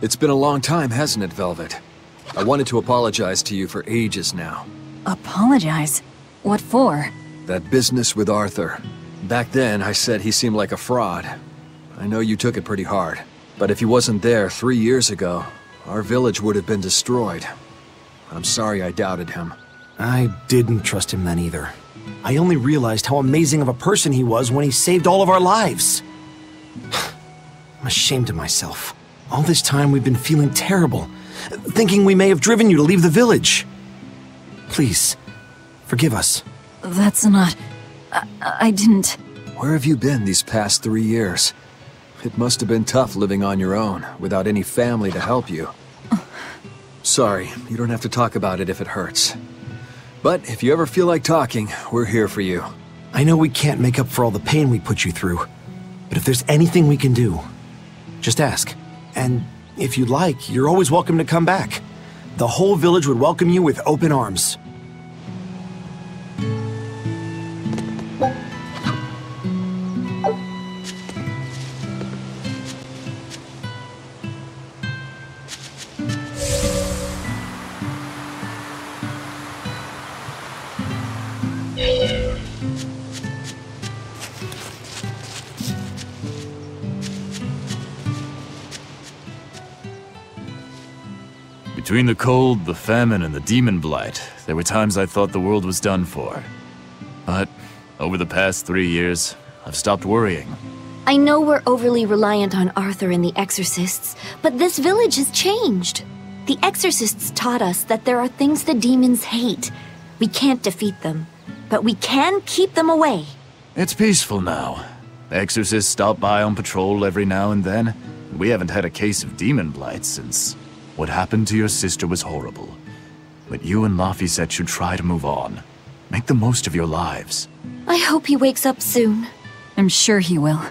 It's been a long time, hasn't it, Velvet? I wanted to apologize to you for ages now. Apologize? What for? That business with Arthur. Back then, I said he seemed like a fraud. I know you took it pretty hard. But if he wasn't there 3 years ago, our village would have been destroyed. I'm sorry I doubted him. I didn't trust him then either. I only realized how amazing of a person he was when he saved all of our lives. I'm ashamed of myself. All this time we've been feeling terrible, thinking we may have driven you to leave the village. Please, forgive us. That's not... I didn't... Where have you been these past 3 years? It must have been tough living on your own, without any family to help you. Sorry, you don't have to talk about it if it hurts. But if you ever feel like talking, we're here for you. I know we can't make up for all the pain we put you through, But if there's anything we can do, just ask. And if you'd like, you're always welcome to come back. The whole village would welcome you with open arms. Between the cold, the famine, and the demon blight, there were times I thought the world was done for. But over the past 3 years, I've stopped worrying. I know we're overly reliant on Arthur and the Exorcists, but this village has changed. The Exorcists taught us that there are things the demons hate. We can't defeat them, but we can keep them away. It's peaceful now. Exorcists stop by on patrol every now and then. We haven't had a case of demon blight since... What happened to your sister was horrible. But you and Laphicet should try to move on. Make the most of your lives. I hope he wakes up soon. I'm sure he will.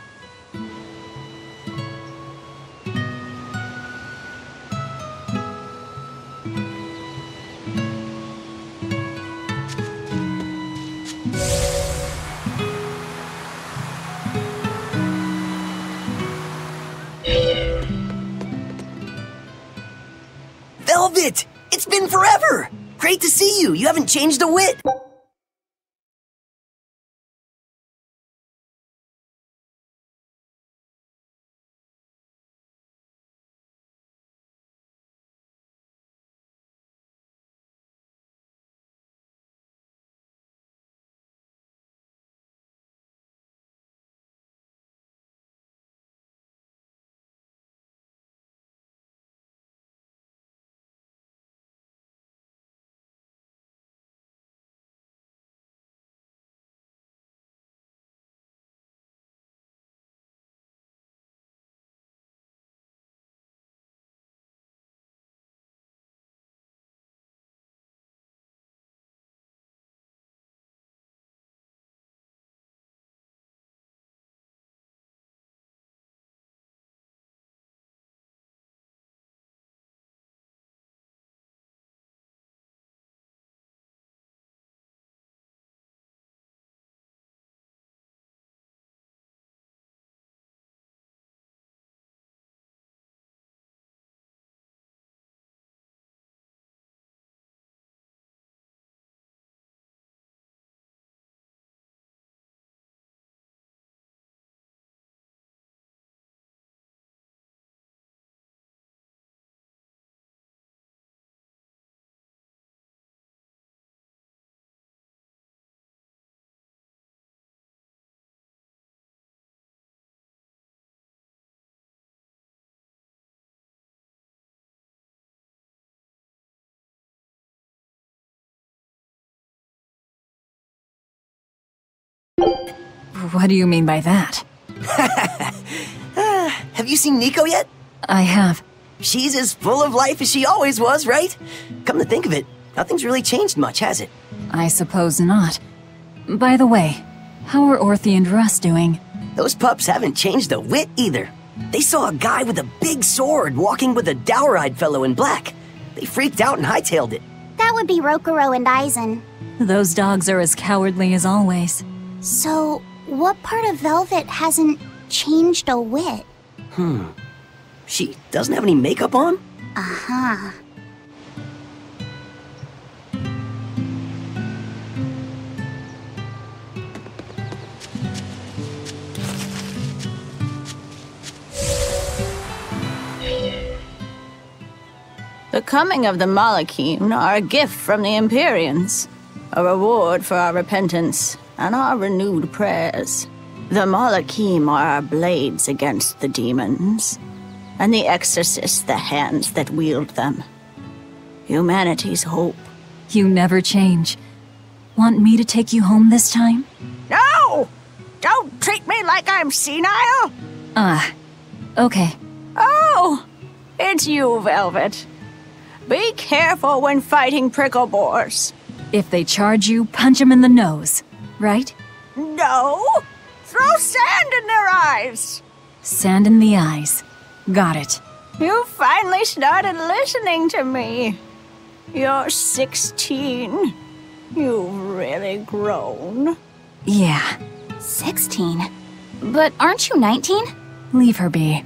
Velvet! It's been forever! Great to see you! You haven't changed a whit! What do you mean by that? Have you seen Nico yet? I have. She's as full of life as she always was, right? Come to think of it, nothing's really changed much, has it? I suppose not. By the way, how are Orthy and Russ doing? Those pups haven't changed a whit either. They saw a guy with a big sword walking with a dour-eyed fellow in black. They freaked out and hightailed it. That would be Rokuro and Aizen. Those dogs are as cowardly as always. So, what part of Velvet hasn't changed a whit? She doesn't have any makeup on? Uh-huh. The coming of the Malachim are a gift from the Empyreans, a reward for our repentance and our renewed prayers. The Malachim are our blades against the demons, and the Exorcists the hands that wield them. Humanity's hope. You never change. Want me to take you home this time? No! Don't treat me like I'm senile! Okay. Oh! It's you, Velvet. Be careful when fighting prickle boars. If they charge you, punch them in the nose, right? No! Throw sand in their eyes! Sand in the eyes. Got it. You finally started listening to me. You're 16. You've really grown. Yeah. 16? But aren't you 19? Leave her be.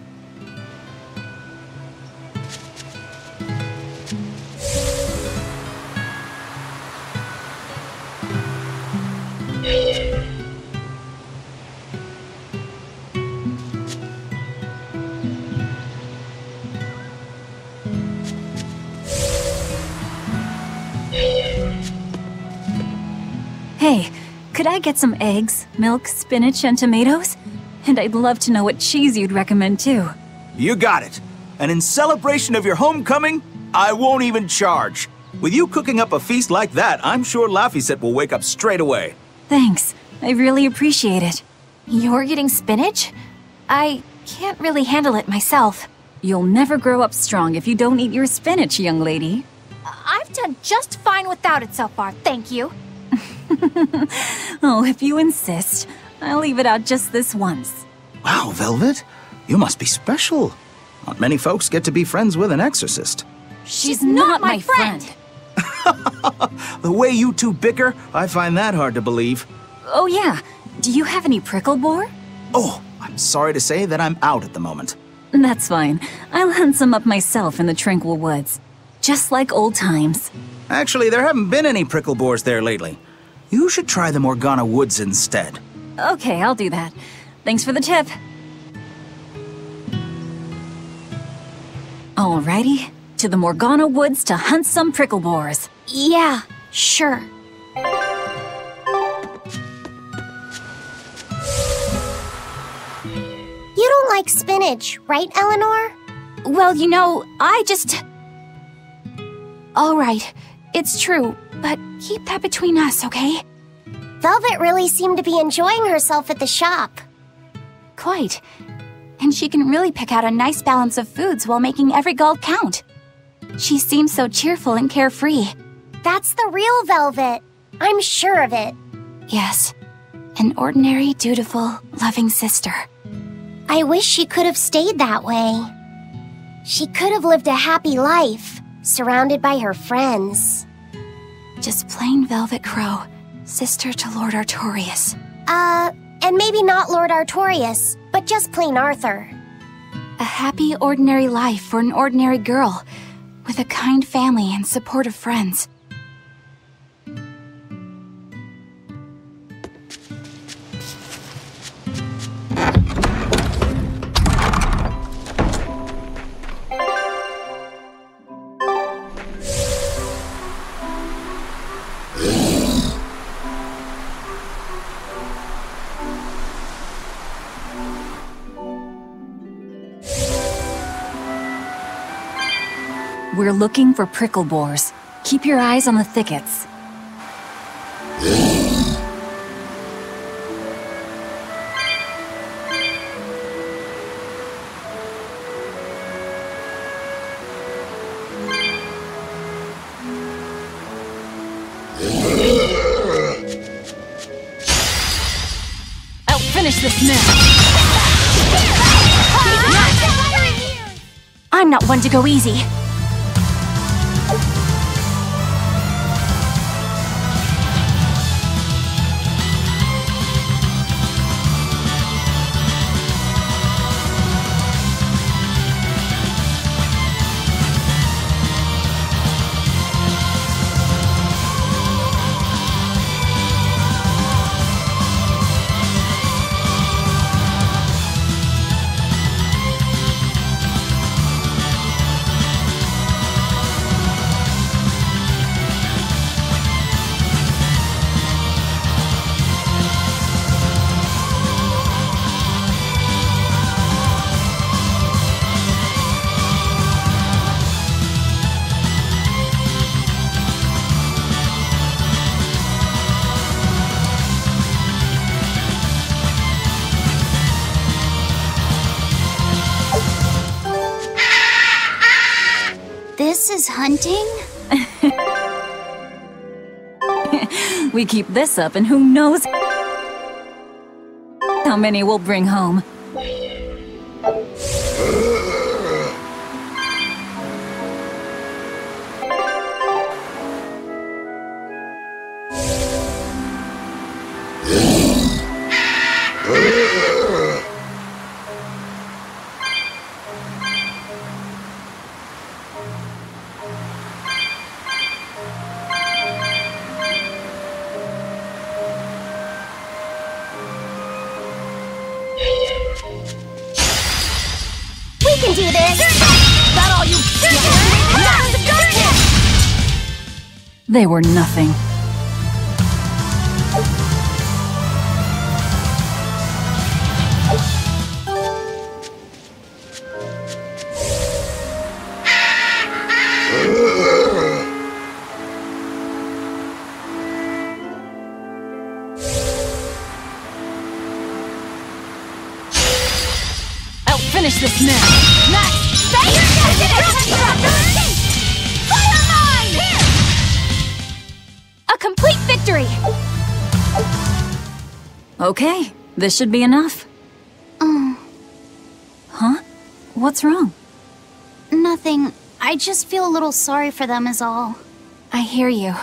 Hey, could I get some eggs, milk, spinach, and tomatoes? And I'd love to know what cheese you'd recommend too. You got it. And in celebration of your homecoming, I won't even charge. With you cooking up a feast like that, I'm sure Laphicet will wake up straight away. Thanks. I really appreciate it. You're getting spinach? I can't really handle it myself. You'll never grow up strong if you don't eat your spinach, young lady. I've done just fine without it so far, thank you. Oh, if you insist. I'll leave it out just this once. Wow, Velvet. You must be special. Not many folks get to be friends with an exorcist. She's not my friend. The way you two bicker, I find that hard to believe. Oh yeah, do you have any prickle boar? Oh, I'm sorry to say that I'm out at the moment. That's fine. I'll hunt some up myself in the tranquil woods. Just like old times. Actually, there haven't been any prickle boars there lately. You should try the Morgana Woods instead. Okay, I'll do that. Thanks for the tip. Alrighty, to the Morgana Woods to hunt some prickle boars. Yeah, sure. You don't like spinach, right, Eleanor? Well, you know, I just... All right, it's true, but keep that between us, okay? Velvet really seemed to be enjoying herself at the shop. Quite. And she can really pick out a nice balance of foods while making every gulp count. She seems so cheerful and carefree. That's the real Velvet. I'm sure of it. Yes. An ordinary, dutiful, loving sister. I wish she could have stayed that way. She could have lived a happy life, surrounded by her friends. Just plain Velvet Crow, sister to Lord Artorias. And maybe not Lord Artorias, but just plain Arthur. A happy, ordinary life for an ordinary girl, with a kind family and supportive friends. We're looking for prickle boars. Keep your eyes on the thickets. I'll finish this now. I'm not one to go easy. This is hunting? We keep this up and who knows how many we'll bring home. We can do this! That all you... They were nothing. I'll finish this now. Max! Fire mine! A complete victory! Okay, this should be enough. Huh? What's wrong? Nothing. I just feel a little sorry for them is all. I hear you.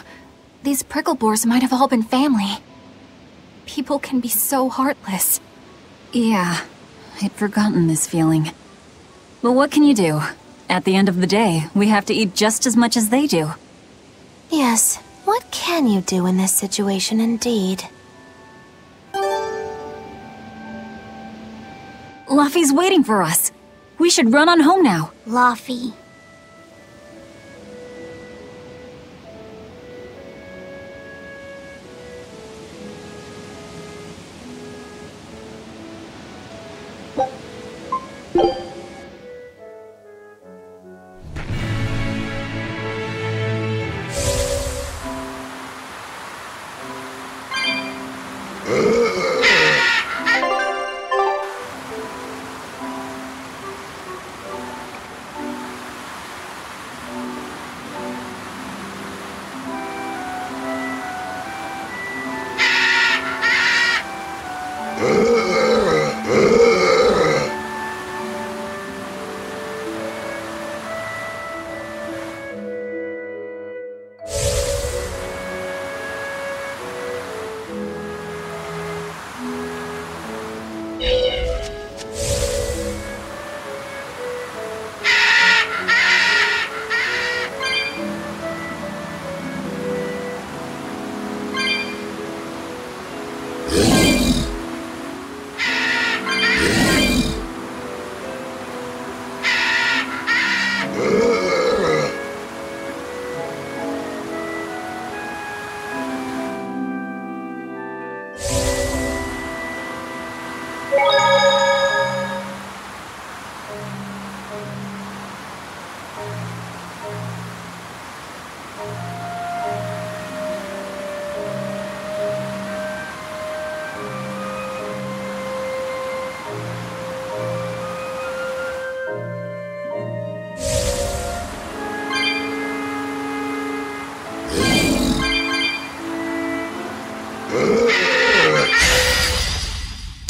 These prickle boars might have all been family. People can be so heartless. Yeah, I'd forgotten this feeling. But what can you do? At the end of the day, we have to eat just as much as they do. Yes, what can you do in this situation indeed? Luffy's waiting for us. We should run on home now. Luffy.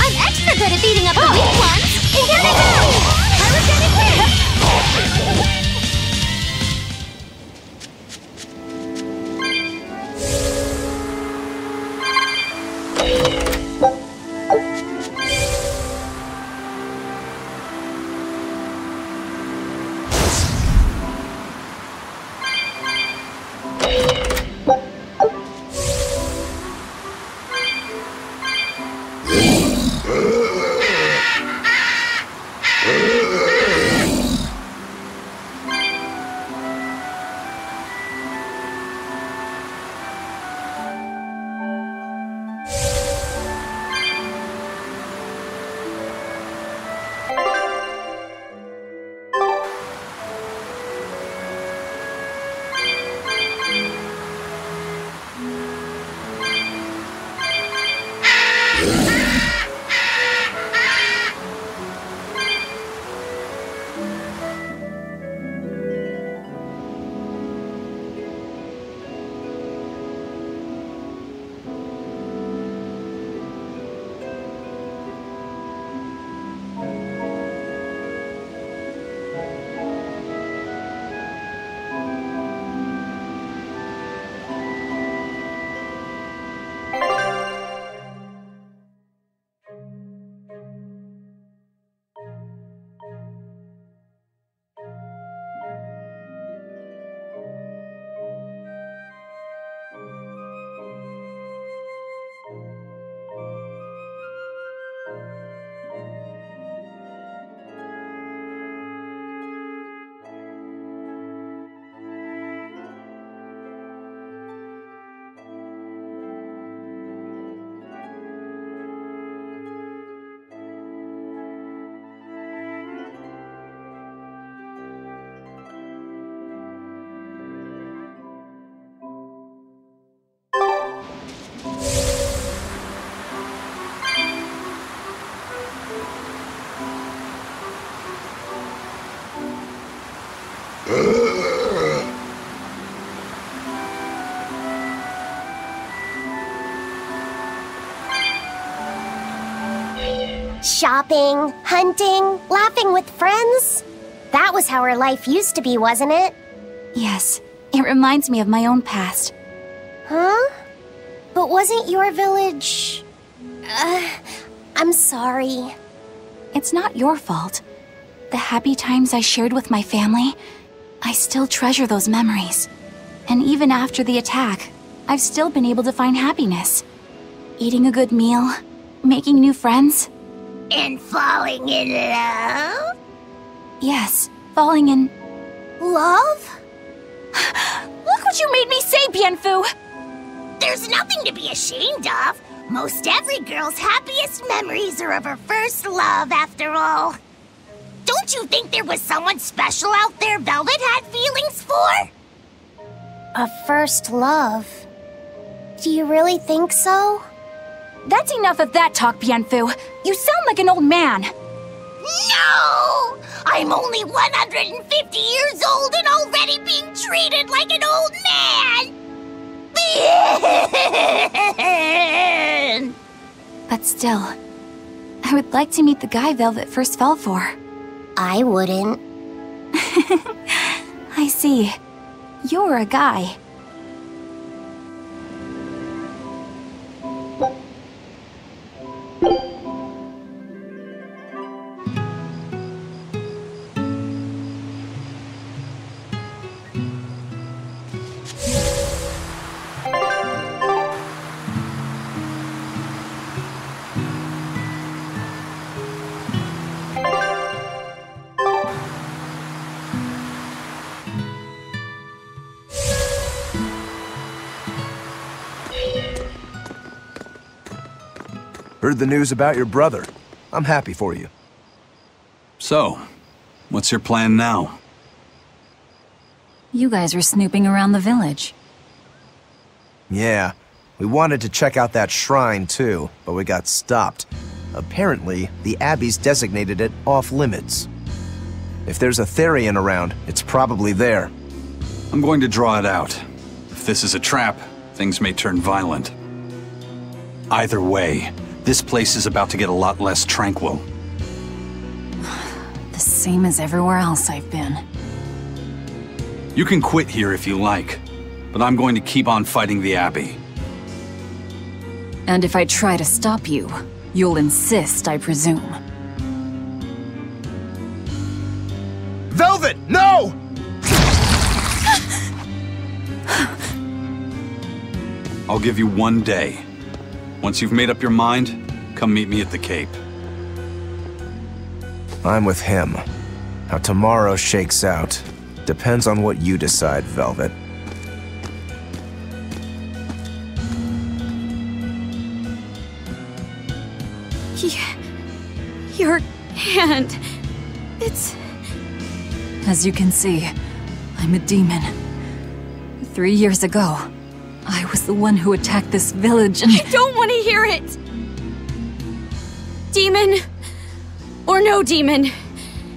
I'm extra good at beating up the weak ones! Here they go! Pyrogenic hit! Shopping, hunting, laughing with friends. That was how our life used to be, wasn't it? Yes, it reminds me of my own past. Huh? But wasn't your village... I'm sorry. It's not your fault. The happy times I shared with my family, I still treasure those memories. And even after the attack, I've still been able to find happiness. Eating a good meal, making new friends. And falling in love? Yes, falling in... Love? Look what you made me say, Bienfu! There's nothing to be ashamed of. Most every girl's happiest memories are of her first love, after all. Don't you think there was someone special out there Velvet had feelings for? A first love? Do you really think so? That's enough of that talk, Bienfu. You sound like an old man. No! I'm only 150 years old and already being treated like an old man! But still, I would like to meet the guy Velvet first fell for. I wouldn't. I see. You're a guy. Heard the news about your brother. I'm happy for you. So, what's your plan now? You guys were snooping around the village. Yeah, we wanted to check out that shrine too, but we got stopped. Apparently, the Abbey's designated it off-limits. If there's a Therian around, it's probably there. I'm going to draw it out. If this is a trap, things may turn violent. Either way, this place is about to get a lot less tranquil. The same as everywhere else I've been. You can quit here if you like, but I'm going to keep on fighting the Abbey. And if I try to stop you, you'll insist, I presume. Velvet, no! I'll give you 1 day. Once you've made up your mind, come meet me at the Cape. I'm with him. How tomorrow shakes out depends on what you decide, Velvet. Your hand... it's... As you can see, I'm a demon. 3 years ago, I was the one who attacked this village and... I don't want to hear it! Demon, or no demon,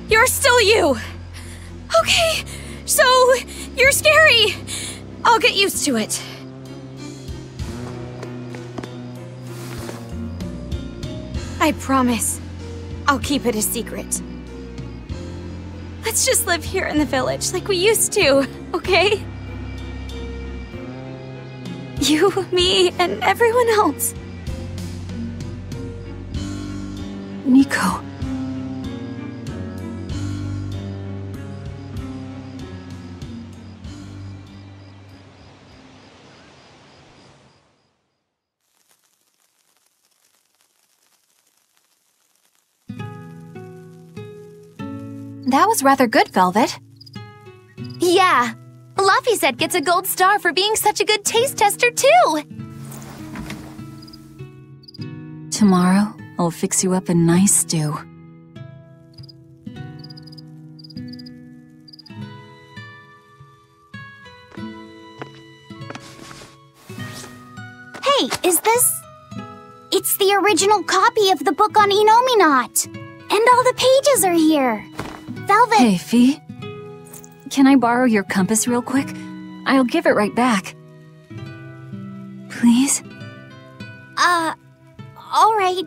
you're still you! Okay, so, you're scary! I'll get used to it. I promise, I'll keep it a secret. Let's just live here in the village like we used to, okay? You, me, and everyone else. Nico. That was rather good, Velvet. Yeah. Laphicet gets a gold star for being such a good taste tester, too! Tomorrow, I'll fix you up a nice stew. Hey, is this... It's the original copy of the book on Enominat. And all the pages are here. Velvet... Hey, Fee. Can I borrow your compass real quick? I'll give it right back. Please? Alright.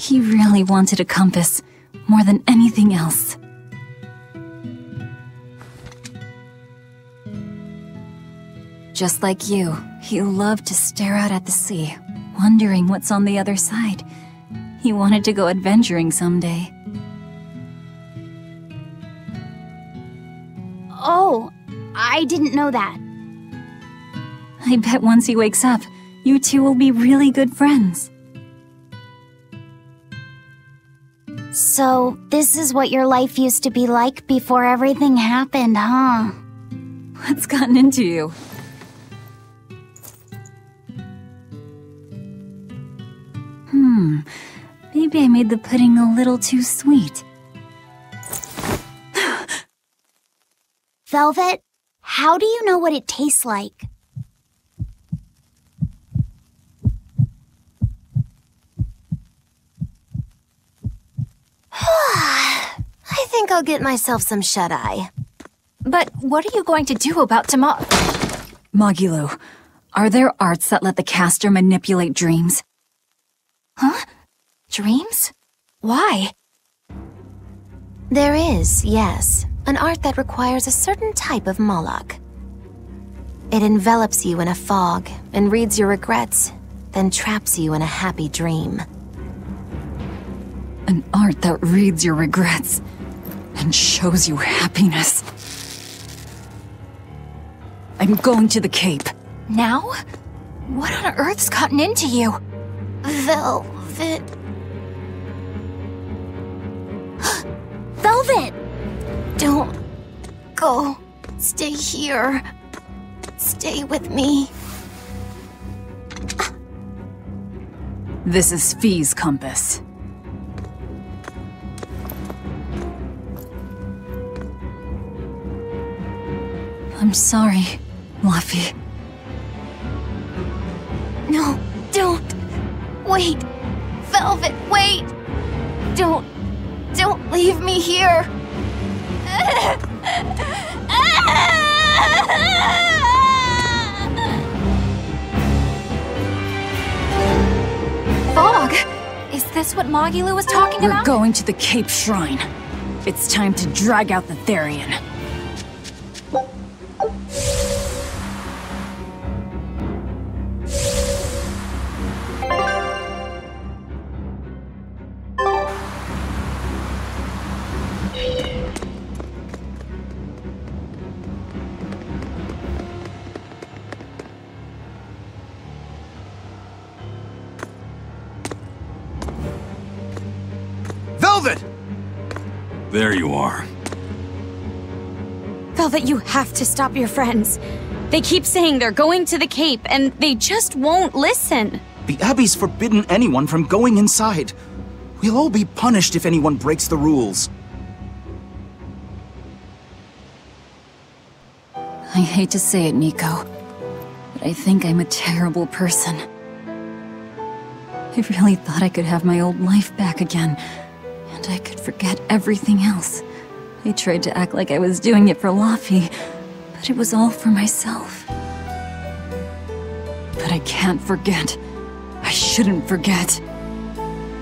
He really wanted a compass, more than anything else. Just like you, he loved to stare out at the sea, wondering what's on the other side. He wanted to go adventuring someday. Oh, I didn't know that. I bet once he wakes up, you two will be really good friends. So, this is what your life used to be like before everything happened, huh? What's gotten into you? Maybe I made the pudding a little too sweet. Velvet, how do you know what it tastes like? I think I'll get myself some shut-eye. But what are you going to do about tomorrow? Magilou, are there arts that let the caster manipulate dreams? Huh? Dreams? Why? There is, yes, an art that requires a certain type of Moloch. It envelops you in a fog and reads your regrets, then traps you in a happy dream. An art that reads your regrets and shows you happiness. I'm going to the Cape. Now? What on earth's gotten into you? Velvet... Velvet! Don't go. Stay here. Stay with me. This is Fee's compass. I'm sorry, Luffy. No, don't. Wait. Velvet, wait. Don't leave me here. Fog? Is this what Magilou was talking about? We're going to the Cape Shrine. It's time to drag out the Therian. Velvet! There you are. Velvet, you have to stop your friends. They keep saying they're going to the Cape, and they just won't listen. The Abbey's forbidden anyone from going inside. We'll all be punished if anyone breaks the rules. I hate to say it, Nico, but I think I'm a terrible person. I really thought I could have my old life back again, and I could forget everything else. I tried to act like I was doing it for Luffy, but it was all for myself. But I can't forget. I shouldn't forget.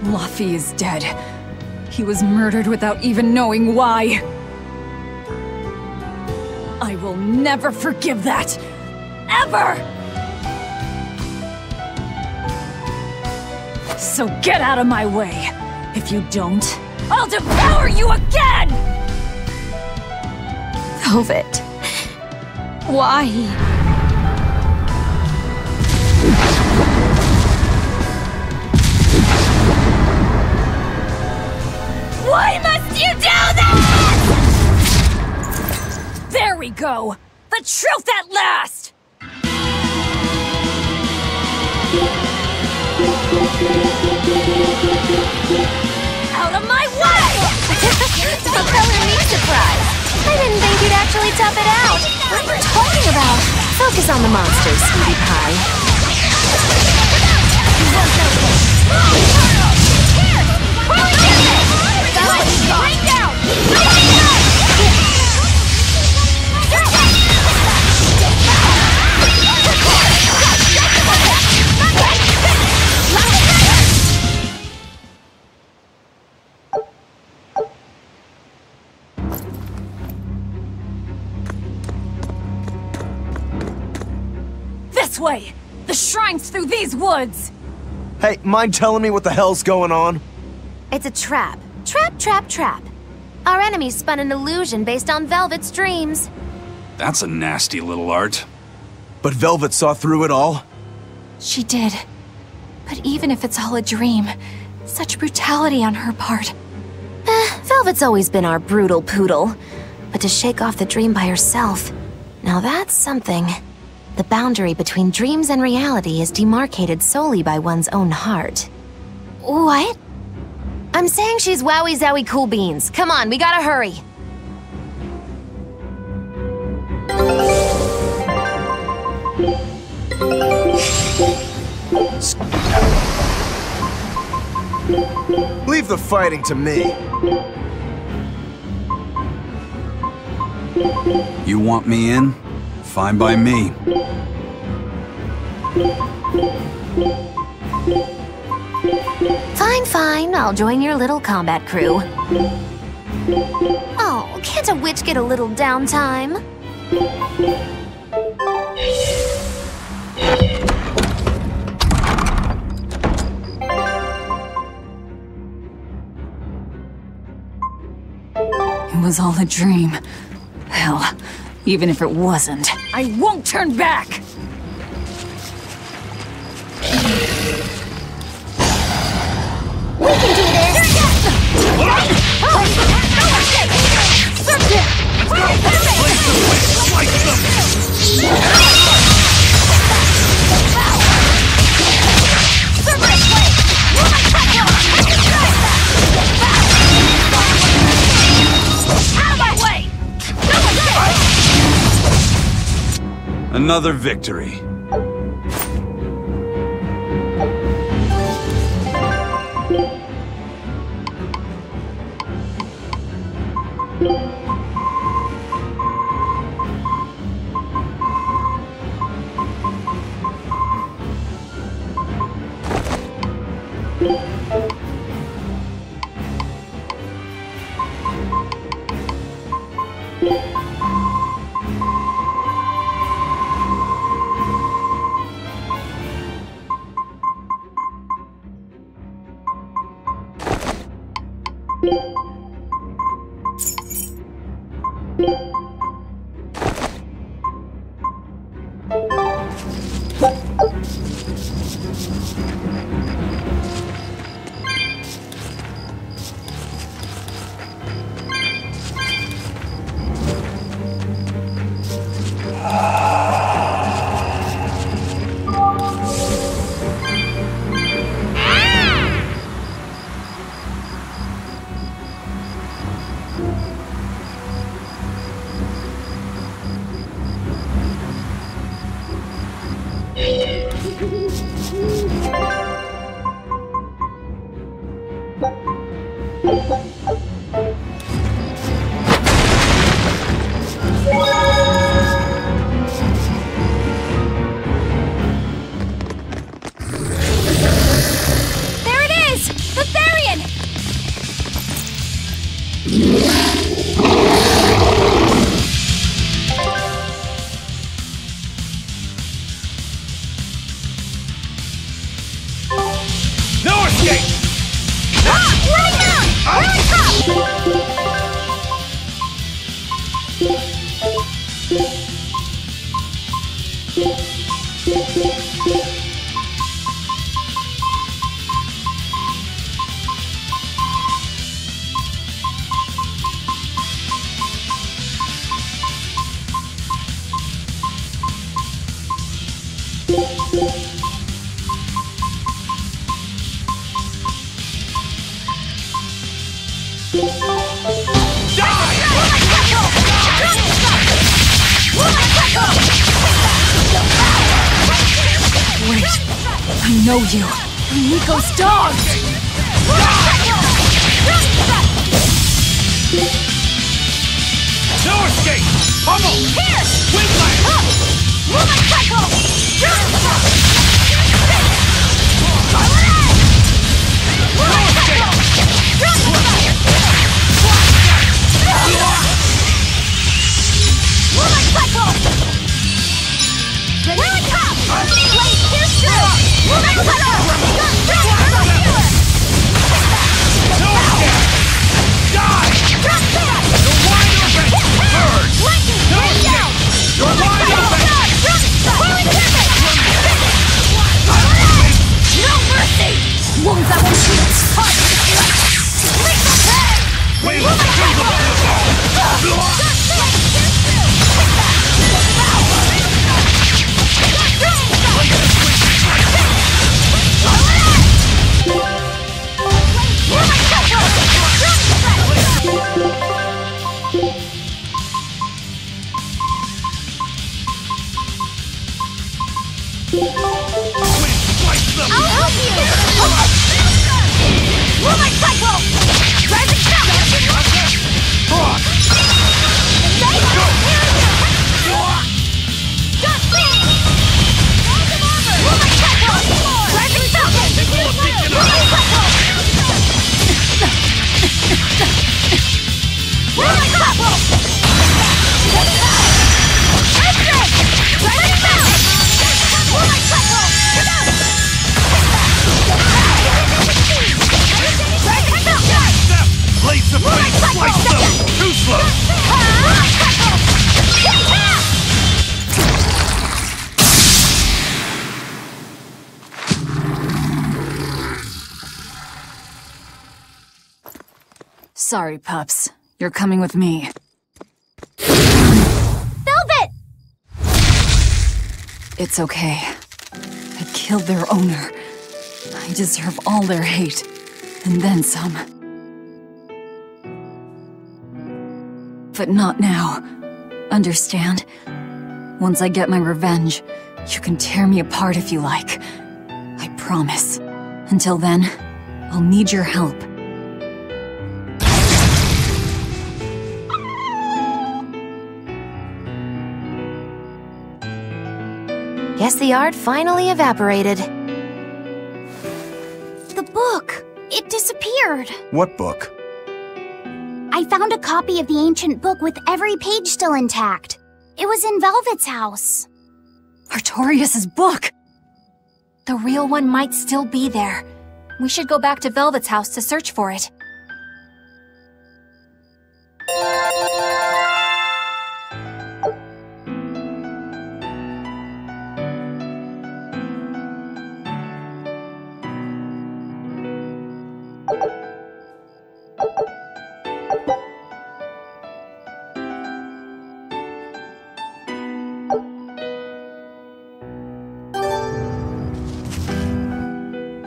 Luffy is dead. He was murdered without even knowing why. I will never forgive that. Ever! So get out of my way. If you don't, I'll devour you again! Velvet. Why? Why must you do this?! There we go! The truth at last! Out of my way! Don't color me surprised. I didn't think you'd actually tough it out. What are you talking about? Focus on the monsters, sweetie pie. Bring down! this way! The shrine's through these woods! Hey, mind telling me what the hell's going on? It's a trap. Trap, trap, trap. Our enemy spun an illusion based on Velvet's dreams. That's a nasty little art. But Velvet saw through it all? She did. But even if it's all a dream, such brutality on her part. Velvet's always been our brutal poodle. But to shake off the dream by herself, now that's something. The boundary between dreams and reality is demarcated solely by one's own heart. What? I'm saying she's wowie zowie cool beans. Come on, we gotta hurry. Leave the fighting to me. You want me in? Fine by me. Fine, fine. I'll join your little combat crew. Oh, can't a witch get a little downtime? It was all a dream. Hell, even if it wasn't, I won't turn back! We can do this! Another victory. I know you. Nico's dogs! No escape! Pummel! Here! Whiplash! Woman cycle! Woman cycle! Here it comes! Sorry, pups. You're coming with me. Velvet! It's okay. I killed their owner. I deserve all their hate. And then some. But not now. Understand? Once I get my revenge, you can tear me apart if you like. I promise. Until then, I'll need your help. Guess the art finally evaporated. The book! It disappeared! What book? I found a copy of the ancient book with every page still intact. It was in Velvet's house. Artorias' book! The real one might still be there. We should go back to Velvet's house to search for it.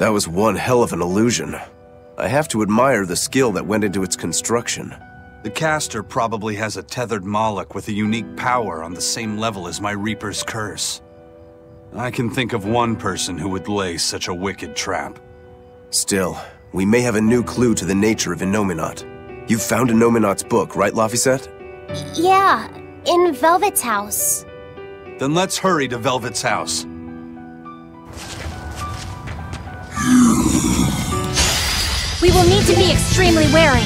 That was one hell of an illusion. I have to admire the skill that went into its construction. The caster probably has a tethered Moloch with a unique power on the same level as my Reaper's curse. I can think of one person who would lay such a wicked trap. Still, we may have a new clue to the nature of Innominat. You found Innominat's book, right, Laphicet? Yeah, in Velvet's house. Then let's hurry to Velvet's house. We will need to be extremely wary.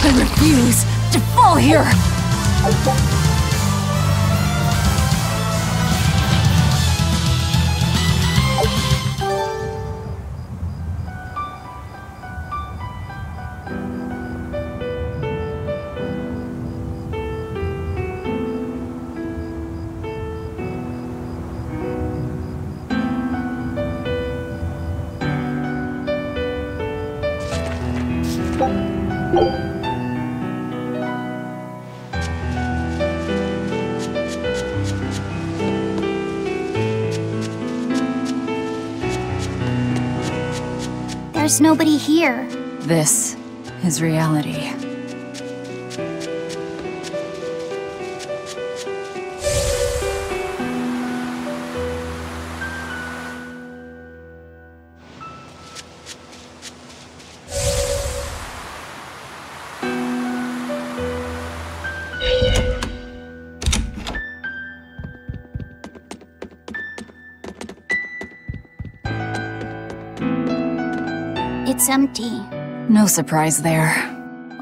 I refuse to fall here! There's nobody here. This is reality. It's empty. No surprise there.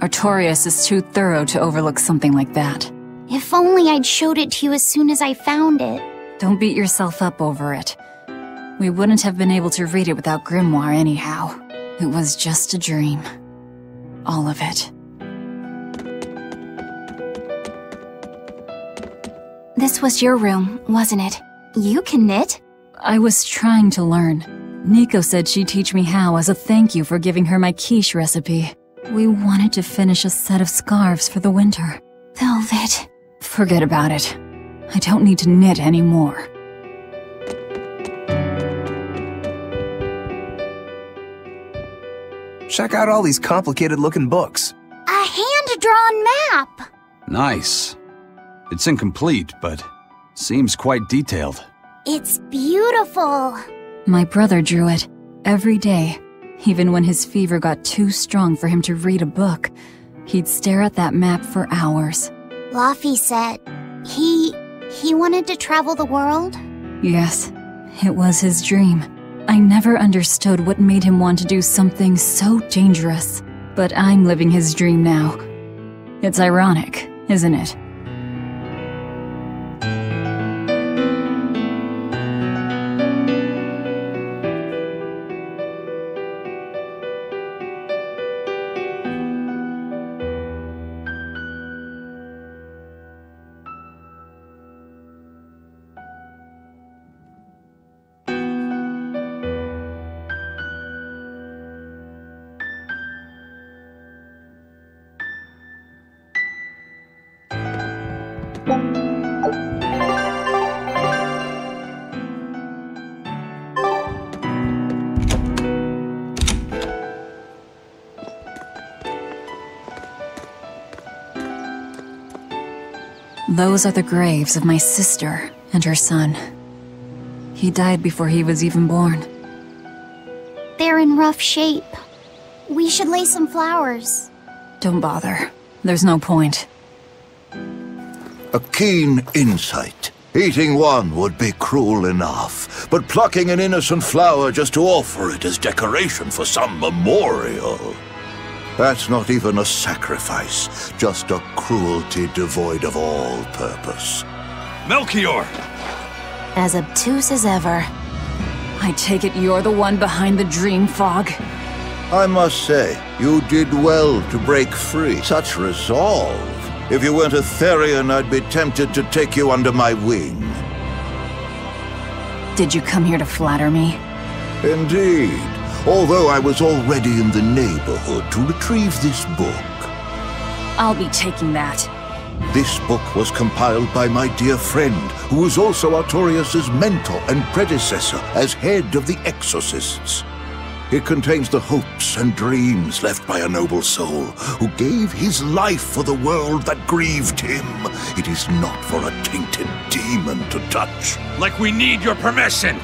Artorias is too thorough to overlook something like that. If only I'd showed it to you as soon as I found it. Don't beat yourself up over it. We wouldn't have been able to read it without Grimoire anyhow. It was just a dream. All of it. This was your room, wasn't it? You can knit. I was trying to learn. Nico said she'd teach me how as a thank you for giving her my quiche recipe. We wanted to finish a set of scarves for the winter. Velvet. Forget about it. I don't need to knit anymore. Check out all these complicated-looking books. A hand-drawn map! Nice. It's incomplete, but seems quite detailed. It's beautiful. My brother drew it every day. Even when his fever got too strong for him to read a book, he'd stare at that map for hours. Laffy said he wanted to travel the world? Yes, it was his dream. I never understood what made him want to do something so dangerous. But I'm living his dream now. It's ironic, isn't it? Those are the graves of my sister and her son. He died before he was even born. They're in rough shape. We should lay some flowers. Don't bother. There's no point. A keen insight. Eating one would be cruel enough, but plucking an innocent flower just to offer it as decoration for some memorial. That's not even a sacrifice, just a cruelty devoid of all purpose. Melchior! As obtuse as ever. I take it you're the one behind the dream fog? I must say, you did well to break free. Such resolve. If you weren't a Therian, I'd be tempted to take you under my wing. Did you come here to flatter me? Indeed. Although I was already in the neighborhood to retrieve this book. I'll be taking that. This book was compiled by my dear friend, who was also Artorius' mentor and predecessor as head of the Exorcists. It contains the hopes and dreams left by a noble soul who gave his life for the world that grieved him. It is not for a tainted demon to touch. Like we need your permission!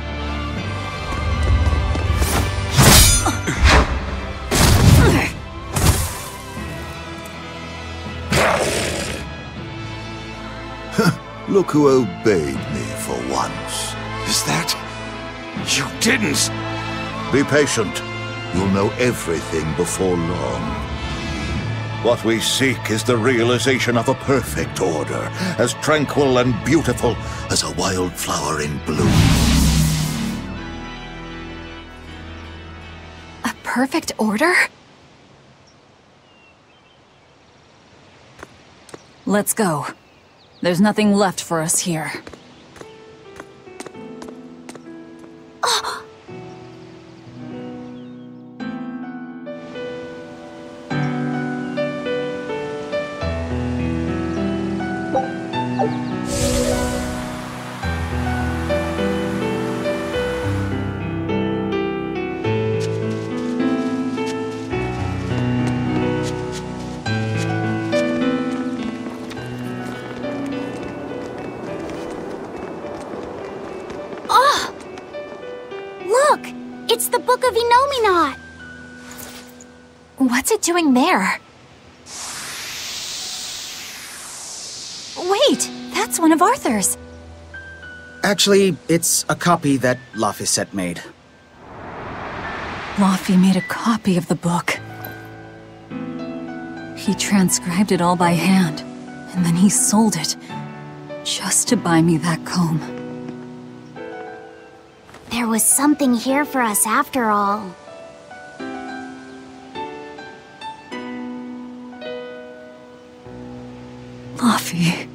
Look who obeyed me for once. Is that... You didn't! Be patient. You'll know everything before long. What we seek is the realization of a perfect order, as tranquil and beautiful as a wildflower in bloom. A perfect order? Let's go. There's nothing left for us here. It's the Book of Innominat! What's it doing there? Wait, that's one of Arthur's. Actually, it's a copy that Laphicet made. Laffy made a copy of the book. He transcribed it all by hand, and then he sold it, just to buy me that comb. There was something here for us after all. Laffy.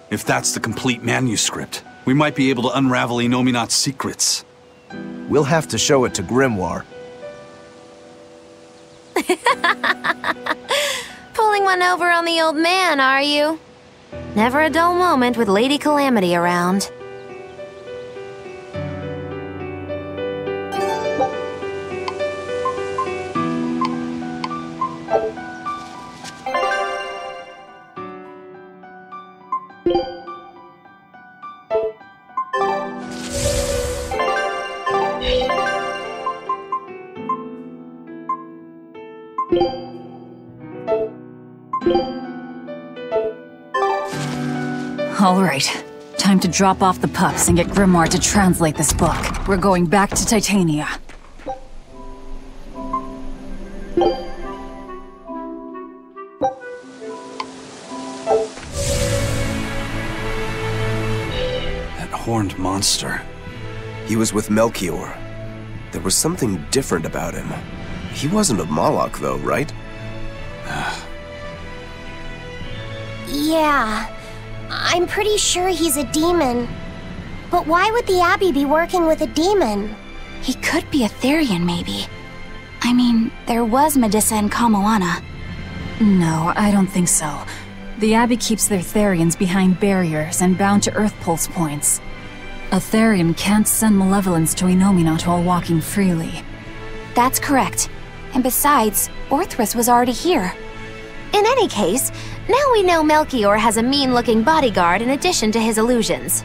If that's the complete manuscript, we might be able to unravel Innominat's secrets. We'll have to show it to Grimoire. Pulling one over on the old man, are you? Never a dull moment with Lady Calamity around. All right. Time to drop off the pups and get Grimoire to translate this book. We're going back to Titania. That horned monster. He was with Melchior. There was something different about him. He wasn't a Moloch, though, right? Yeah, I'm pretty sure he's a demon. But why would the Abbey be working with a demon? He could be a Therian, maybe. I mean, there was Medissa and Kamoana. No, I don't think so. The Abbey keeps their Therians behind barriers and bound to Earth Pulse points. A Therian can't send malevolence to Innominat while walking freely. That's correct. And besides, Orthrus was already here. In any case, now we know Melchior has a mean-looking bodyguard in addition to his illusions.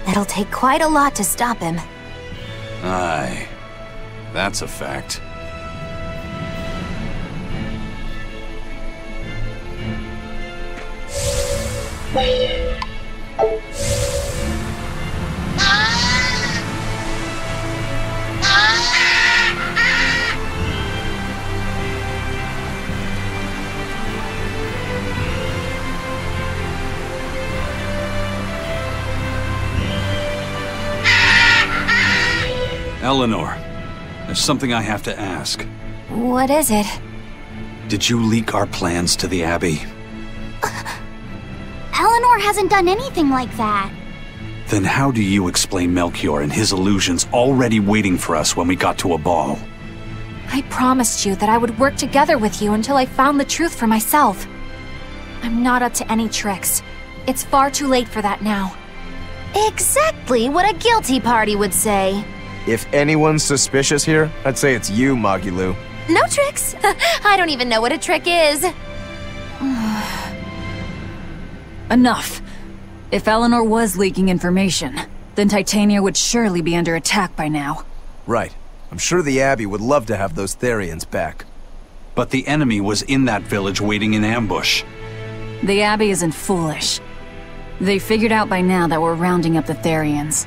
It'll take quite a lot to stop him. Aye. That's a fact. Eleanor, there's something I have to ask. What is it? Did you leak our plans to the Abbey? Eleanor hasn't done anything like that. Then how do you explain Melchior and his illusions already waiting for us when we got to a ball? I promised you that I would work together with you until I found the truth for myself. I'm not up to any tricks. It's far too late for that now. Exactly what a guilty party would say. If anyone's suspicious here, I'd say it's you, Magilou. No tricks. I don't even know what a trick is. Enough. If Eleanor was leaking information, then Titania would surely be under attack by now. Right. I'm sure the Abbey would love to have those Therians back. But the enemy was in that village waiting in ambush. The Abbey isn't foolish. They figured out by now that we're rounding up the Therians.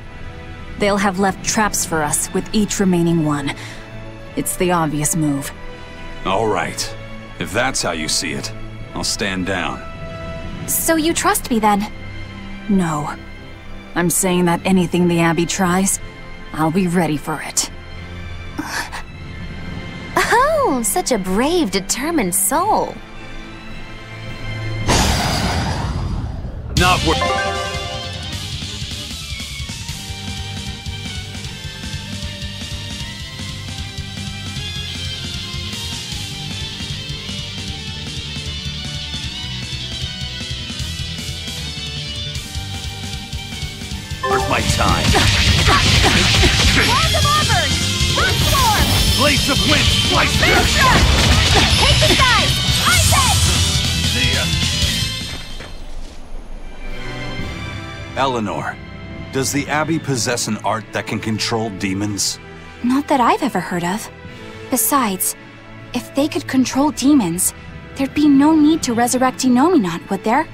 They'll have left traps for us with each remaining one. It's the obvious move. All right. If that's how you see it, I'll stand down. So you trust me then? No. I'm saying that anything the Abbey tries, I'll be ready for it. Oh, such a brave, determined soul. Not worth. Worth my time. Walls of Auburn! Rock Storm! Blades of wind, slice Take the skies! Ice Edge! See ya. Eleanor, does the Abbey possess an art that can control demons? Not that I've ever heard of. Besides, if they could control demons, there'd be no need to resurrect Enominat, would there?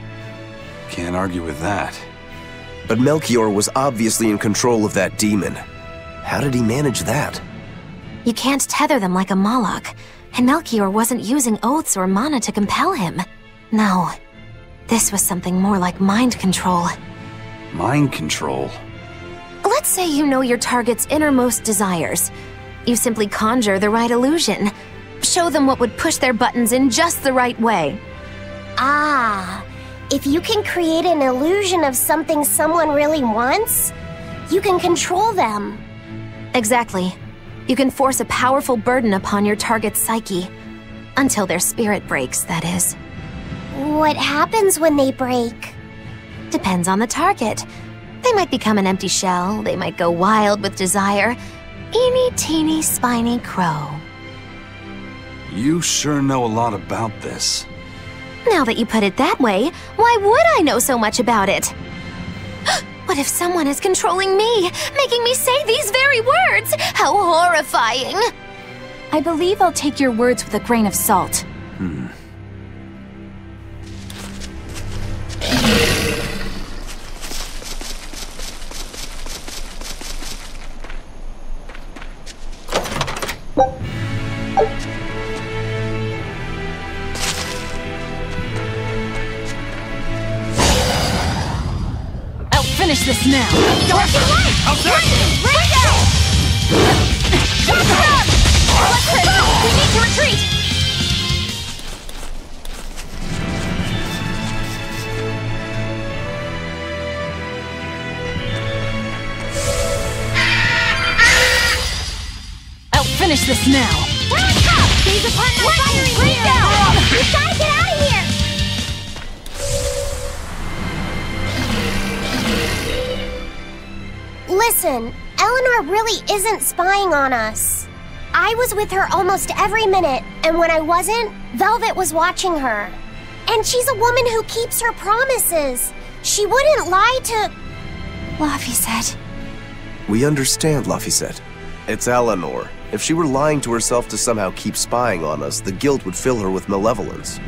Can't argue with that. But Melchior was obviously in control of that demon. How did he manage that? You can't tether them like a Moloch, and Melchior wasn't using oaths or mana to compel him. No, this was something more like mind control. Mind control? Let's say you know your target's innermost desires. You simply conjure the right illusion. Show them what would push their buttons in just the right way. Ah, if you can create an illusion of something someone really wants, you can control them. Exactly. You can force a powerful burden upon your target's psyche. Until their spirit breaks, that is. What happens when they break? Depends on the target. They might become an empty shell, they might go wild with desire. Eeny teeny spiny crow. You sure know a lot about this. Now that you put it that way, why would I know so much about it? What if someone is controlling me, making me say these very words? How horrifying! I believe I'll take your words with a grain of salt. Finish this now! Dark and light! Right now! Let's run! We need to retreat! Finish this now! We're on top! Gaze upon my fiery blade now! We gotta get out of here! Listen, Eleanor really isn't spying on us. I was with her almost every minute, and when I wasn't, Velvet was watching her. And she's a woman who keeps her promises. She wouldn't lie to... Laphicet. We understand, Laphicet. It's Eleanor. If she were lying to herself to somehow keep spying on us, the guilt would fill her with malevolence.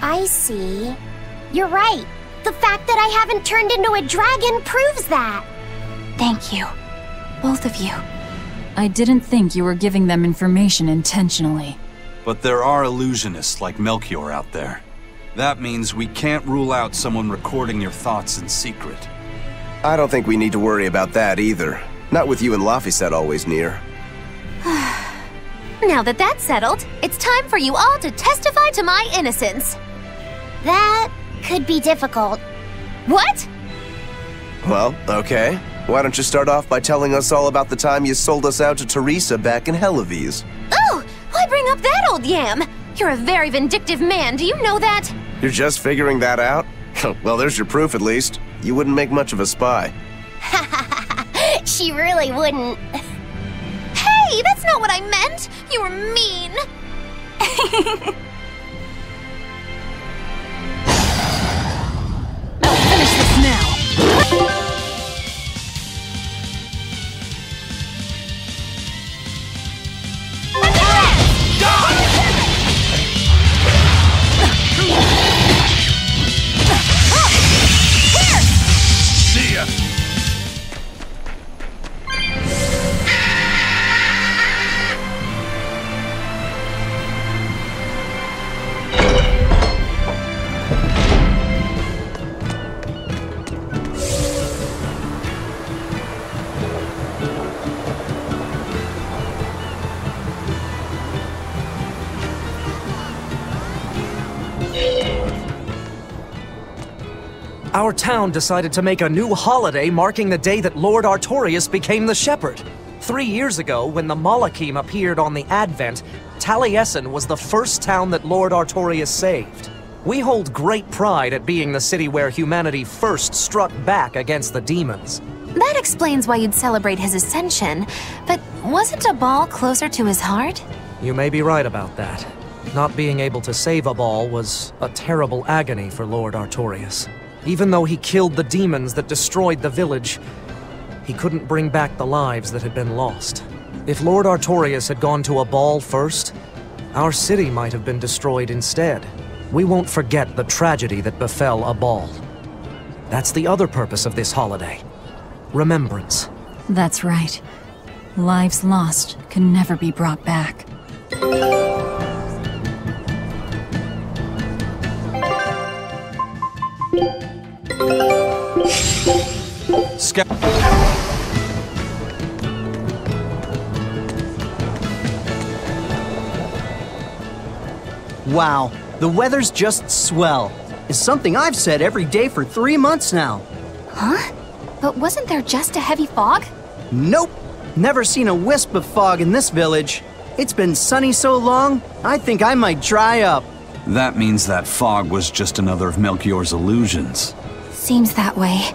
I see. You're right. The fact that I haven't turned into a dragon proves that. Thank you. Both of you. I didn't think you were giving them information intentionally. But there are illusionists like Melchior out there. That means we can't rule out someone recording your thoughts in secret. I don't think we need to worry about that either. Not with you and Laphicet always near. Now that that's settled, it's time for you all to testify to my innocence. That could be difficult. What? Well, okay. Why don't you start off by telling us all about the time you sold us out to Teresa back in Helives? Oh, why bring up that old yam? You're a very vindictive man, do you know that? You're just figuring that out? Well, there's your proof at least. You wouldn't make much of a spy. She really wouldn't. Hey, that's not what I meant! You were mean! I'll finish this now! See ya! Our town decided to make a new holiday marking the day that Lord Artorius became the Shepherd. 3 years ago, when the Malachim appeared on the Advent, Taliesin was the first town that Lord Artorius saved. We hold great pride at being the city where humanity first struck back against the demons. That explains why you'd celebrate his ascension, but wasn't a ball closer to his heart? You may be right about that. Not being able to save a ball was a terrible agony for Lord Artorius. Even though he killed the demons that destroyed the village, he couldn't bring back the lives that had been lost. If Lord Artorius had gone to a ball first, our city might have been destroyed instead. We won't forget the tragedy that befell a ball. That's the other purpose of this holiday. Remembrance. That's right. Lives lost can never be brought back. Wow, the weather's just swell. It's something I've said every day for 3 months now. Huh? But wasn't there just a heavy fog? Nope. Never seen a wisp of fog in this village. It's been sunny so long, I think I might dry up. That means that fog was just another of Melchior's illusions. Seems that way.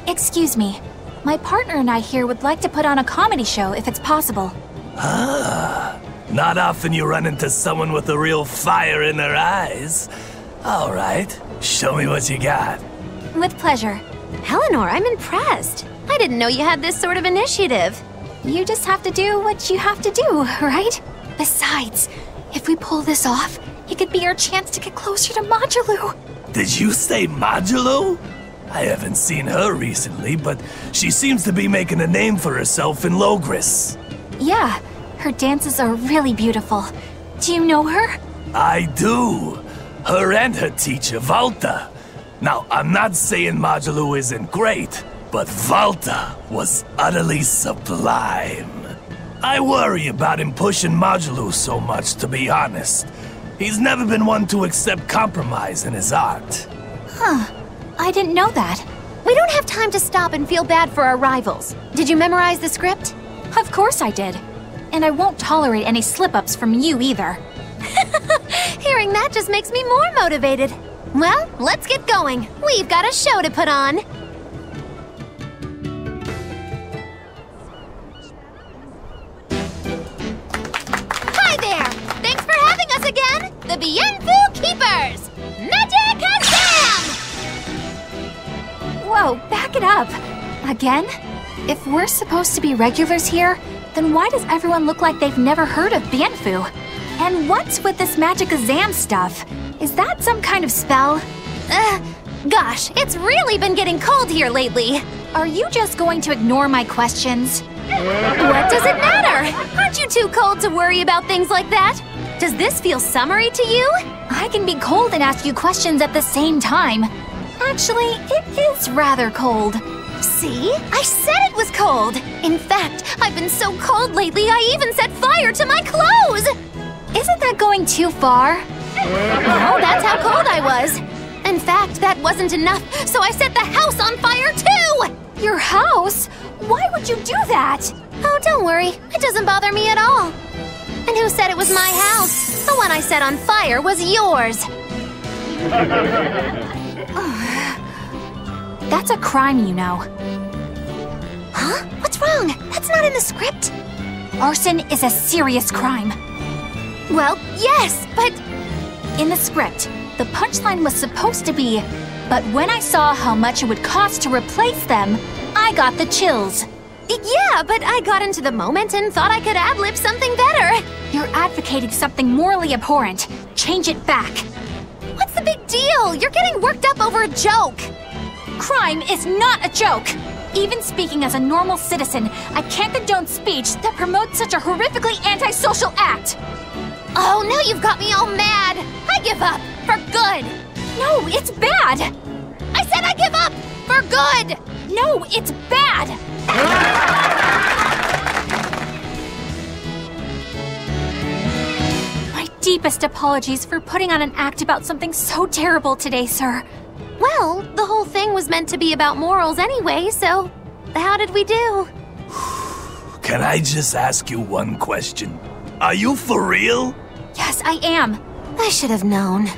Excuse me. My partner and I here would like to put on a comedy show if it's possible. Ah, not often you run into someone with a real fire in their eyes. All right, show me what you got. With pleasure. Eleanor, I'm impressed. I didn't know you had this sort of initiative. You just have to do what you have to do, right? Besides, if we pull this off, it could be our chance to get closer to Modulou. Did you say Modulou? I haven't seen her recently, but she seems to be making a name for herself in Logris. Yeah, her dances are really beautiful. Do you know her? I do. Her and her teacher, Valta. Now, I'm not saying Modulou isn't great, but Valta was utterly sublime. I worry about him pushing Modulou so much, to be honest. He's never been one to accept compromise in his art. Huh. I didn't know that. We don't have time to stop and feel bad for our rivals. Did you memorize the script? Of course I did. And I won't tolerate any slip-ups from you either. Hearing that just makes me more motivated. Well, let's get going. We've got a show to put on. the Bienfu Keepers! Magicazam! Whoa, back it up. Again? If we're supposed to be regulars here, then why does everyone look like they've never heard of Bienfu? And what's with this Magicazam stuff? Is that some kind of spell? Gosh, it's really been getting cold here lately. Are you just going to ignore my questions? What does it matter? Aren't you too cold to worry about things like that? Does this feel summery to you? I can be cold and ask you questions at the same time. Actually, it is rather cold. See? I said it was cold! In fact, I've been so cold lately I even set fire to my clothes! Isn't that going too far? No, that's how cold I was. In fact, that wasn't enough, so I set the house on fire too! Your house? Why would you do that? Oh, don't worry. It doesn't bother me at all. And who said it was my house? The one I set on fire was yours. That's a crime, you know. Huh? What's wrong? That's not in the script. Arson is a serious crime. Well, yes, but... In the script, the punchline was supposed to be, but when I saw how much it would cost to replace them, I got the chills. Yeah, but I got into the moment and thought I could ad-lib something better. You're advocating something morally abhorrent. Change it back. What's the big deal? You're getting worked up over a joke. Crime is not a joke. Even speaking as a normal citizen, I can't condone speech that promotes such a horrifically antisocial act. Oh, now you've got me all mad. I give up. For good. No, it's bad. I said I give up. For good. No, it's bad. My deepest apologies for putting on an act about something so terrible today, sir. Well, the whole thing was meant to be about morals anyway, so how did we do? Can I just ask you one question? Are you for real? Yes, I am. I should have known.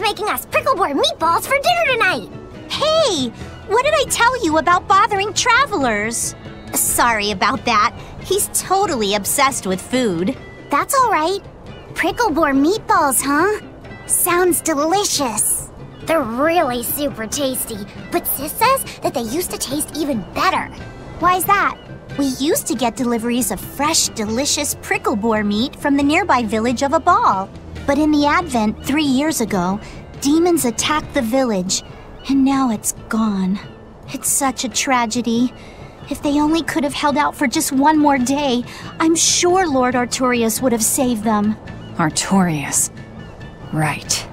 Making us prickleboard meatballs for dinner tonight! Hey! What did I tell you about bothering travelers? Sorry about that. He's totally obsessed with food. That's alright. Prickleboard meatballs, huh? Sounds delicious. They're really super tasty, but Sis says that they used to taste even better. Why's that? We used to get deliveries of fresh, delicious prickleboard meat from the nearby village of Abal. But in the Advent 3 years ago, demons attacked the village, and now it's gone. It's such a tragedy. If they only could have held out for just one more day, I'm sure Lord Artorias would have saved them. Artorias. Right.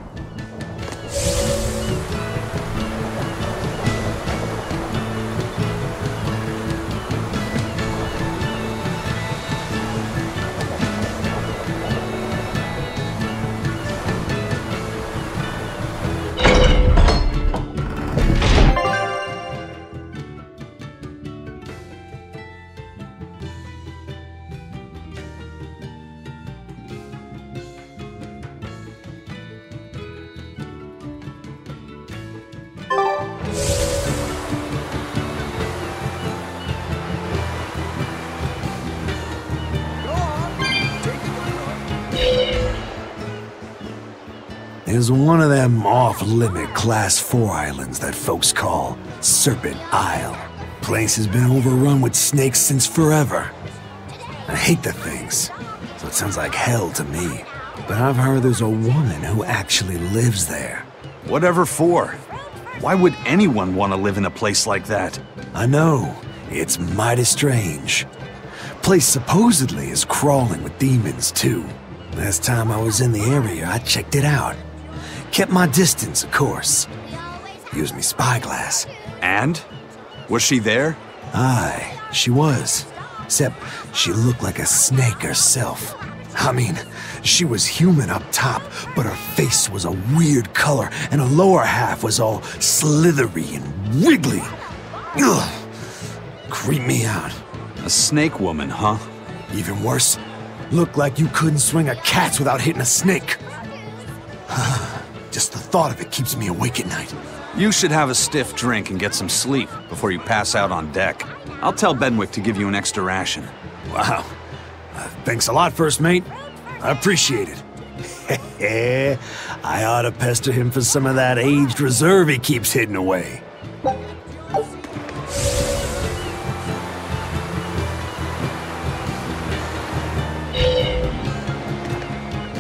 There's one of them off-limit Class 4 islands that folks call Serpent Isle. Place has been overrun with snakes since forever. I hate the things, so it sounds like hell to me. But I've heard there's a woman who actually lives there. Whatever for? Why would anyone want to live in a place like that? I know, it's mighty strange. Place supposedly is crawling with demons too. Last time I was in the area, I checked it out. Kept my distance, of course. Used me spyglass. And? Was she there? Aye, she was. Except she looked like a snake herself. I mean, she was human up top, but her face was a weird color, and her lower half was all slithery and wiggly. Ugh! Creeped me out. A snake woman, huh? Even worse, looked like you couldn't swing a cat's without hitting a snake. Just the thought of it keeps me awake at night. You should have a stiff drink and get some sleep before you pass out on deck. I'll tell Benwick to give you an extra ration. Wow. Thanks a lot, First Mate. I appreciate it. I ought to pester him for some of that aged reserve he keeps hidden away.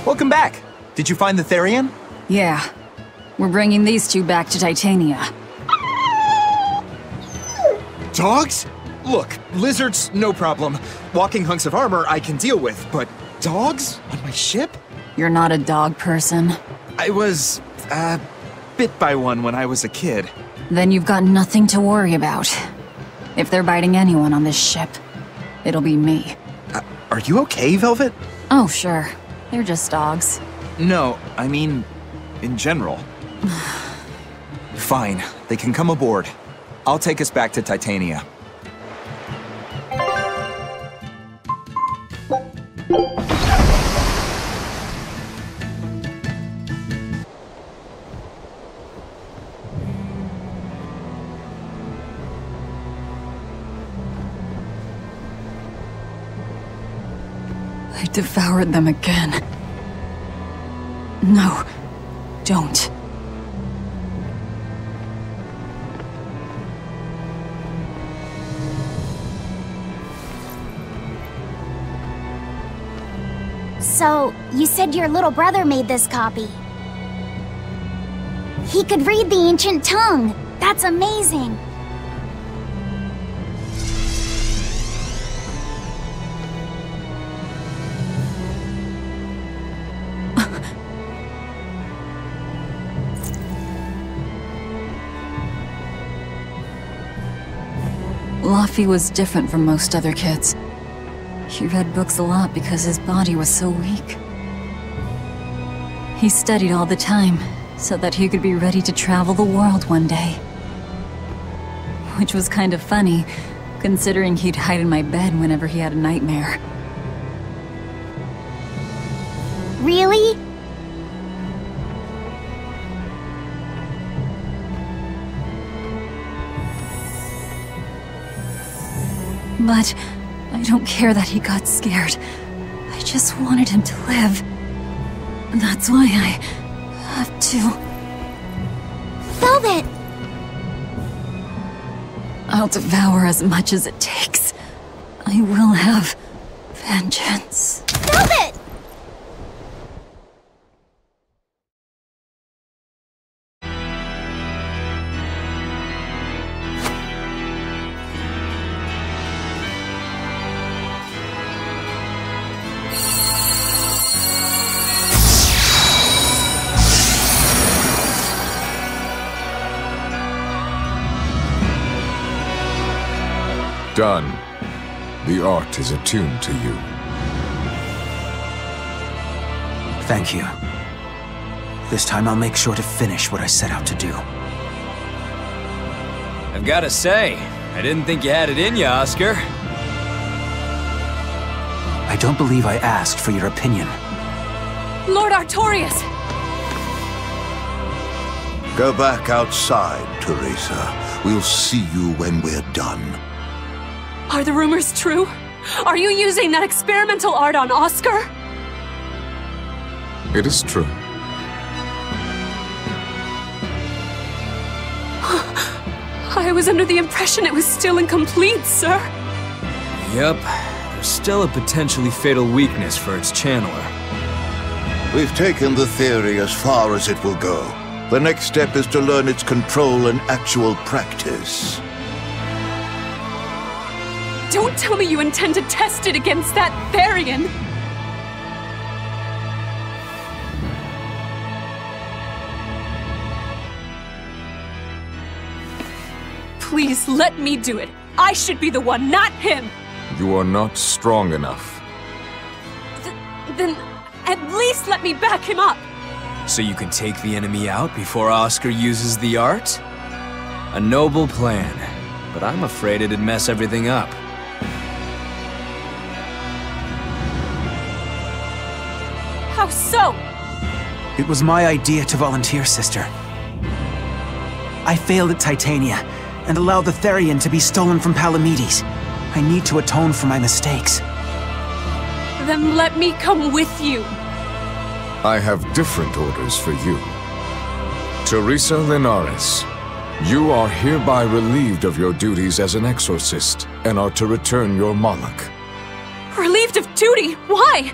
Welcome back. Did you find the Therian? Yeah. We're bringing these two back to Titania. Dogs? Look, lizards, no problem. Walking hunks of armor I can deal with, but dogs? On my ship? You're not a dog person. I was, bit by one when I was a kid. Then you've got nothing to worry about. If they're biting anyone on this ship, it'll be me. Are you okay, Velvet? Oh, sure. They're just dogs. No, I mean, in general. Fine, they can come aboard. I'll take us back to Titania. I devoured them again. No, don't. So, you said your little brother made this copy. He could read the ancient tongue. That's amazing. Laffy was different from most other kids. He read books a lot because his body was so weak. He studied all the time, so that he could be ready to travel the world one day. Which was kind of funny, considering he'd hide in my bed whenever he had a nightmare. Really? But I don't care that he got scared. I just wanted him to live. That's why I have to... Velvet! I'll devour as much as it takes. I will have vengeance. Velvet! Done. The art is attuned to you. Thank you. This time I'll make sure to finish what I set out to do. I've gotta say, I didn't think you had it in you, Oscar. I don't believe I asked for your opinion. Lord Artorias! Go back outside, Teresa. We'll see you when we're done. Are the rumors true? Are you using that experimental art on Oscar? It is true. I was under the impression it was still incomplete, sir. Yup. There's still a potentially fatal weakness for its channeler. We've taken the theory as far as it will go. The next step is to learn its control and actual practice. Don't tell me you intend to test it against that Therian! Please, let me do it. I should be the one, not him! You are not strong enough. Then, at least let me back him up! So you can take the enemy out before Oscar uses the art? A noble plan, but I'm afraid it'd mess everything up. How so? It was my idea to volunteer, sister. I failed at Titania, and allowed the Therian to be stolen from Palamedes. I need to atone for my mistakes. Then let me come with you. I have different orders for you. Teresa Linares, you are hereby relieved of your duties as an exorcist, and are to return your Moloch. Relieved of duty? Why?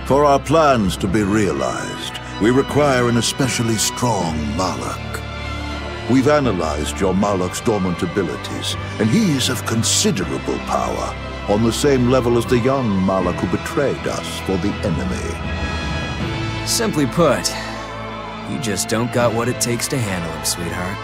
For our plans to be realized, we require an especially strong Moloch. We've analyzed your Moloch's dormant abilities, and he is of considerable power, on the same level as the young Moloch who betrayed us for the enemy. Simply put, you just don't got what it takes to handle him, sweetheart.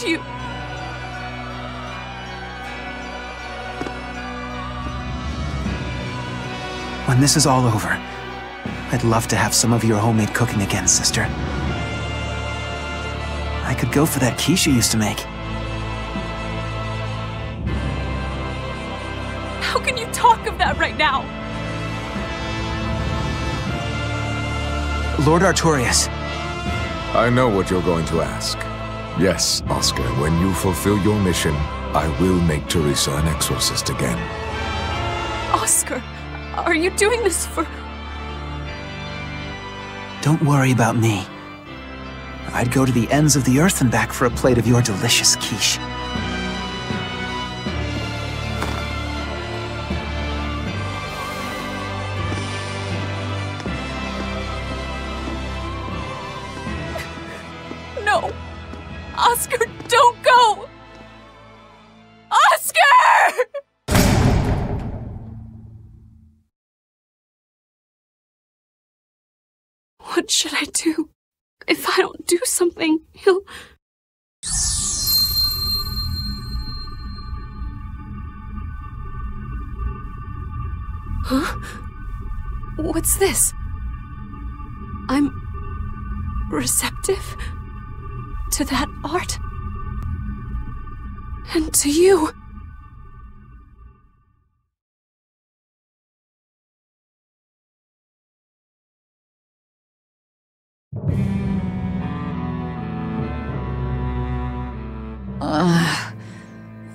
You. When this is all over, I'd love to have some of your homemade cooking again, sister. I could go for that quiche you used to make. How can you talk of that right now? Lord Artorias. I know what you're going to ask. Yes, Oscar, when you fulfill your mission, I will make Teresa an exorcist again. Oscar, are you doing this for... Don't worry about me. I'd go to the ends of the earth and back for a plate of your delicious quiche. No! Oscar, don't go! Oscar! What should I do? If I don't do something, he'll... Huh? What's this? I'm... receptive? To that art? And to you?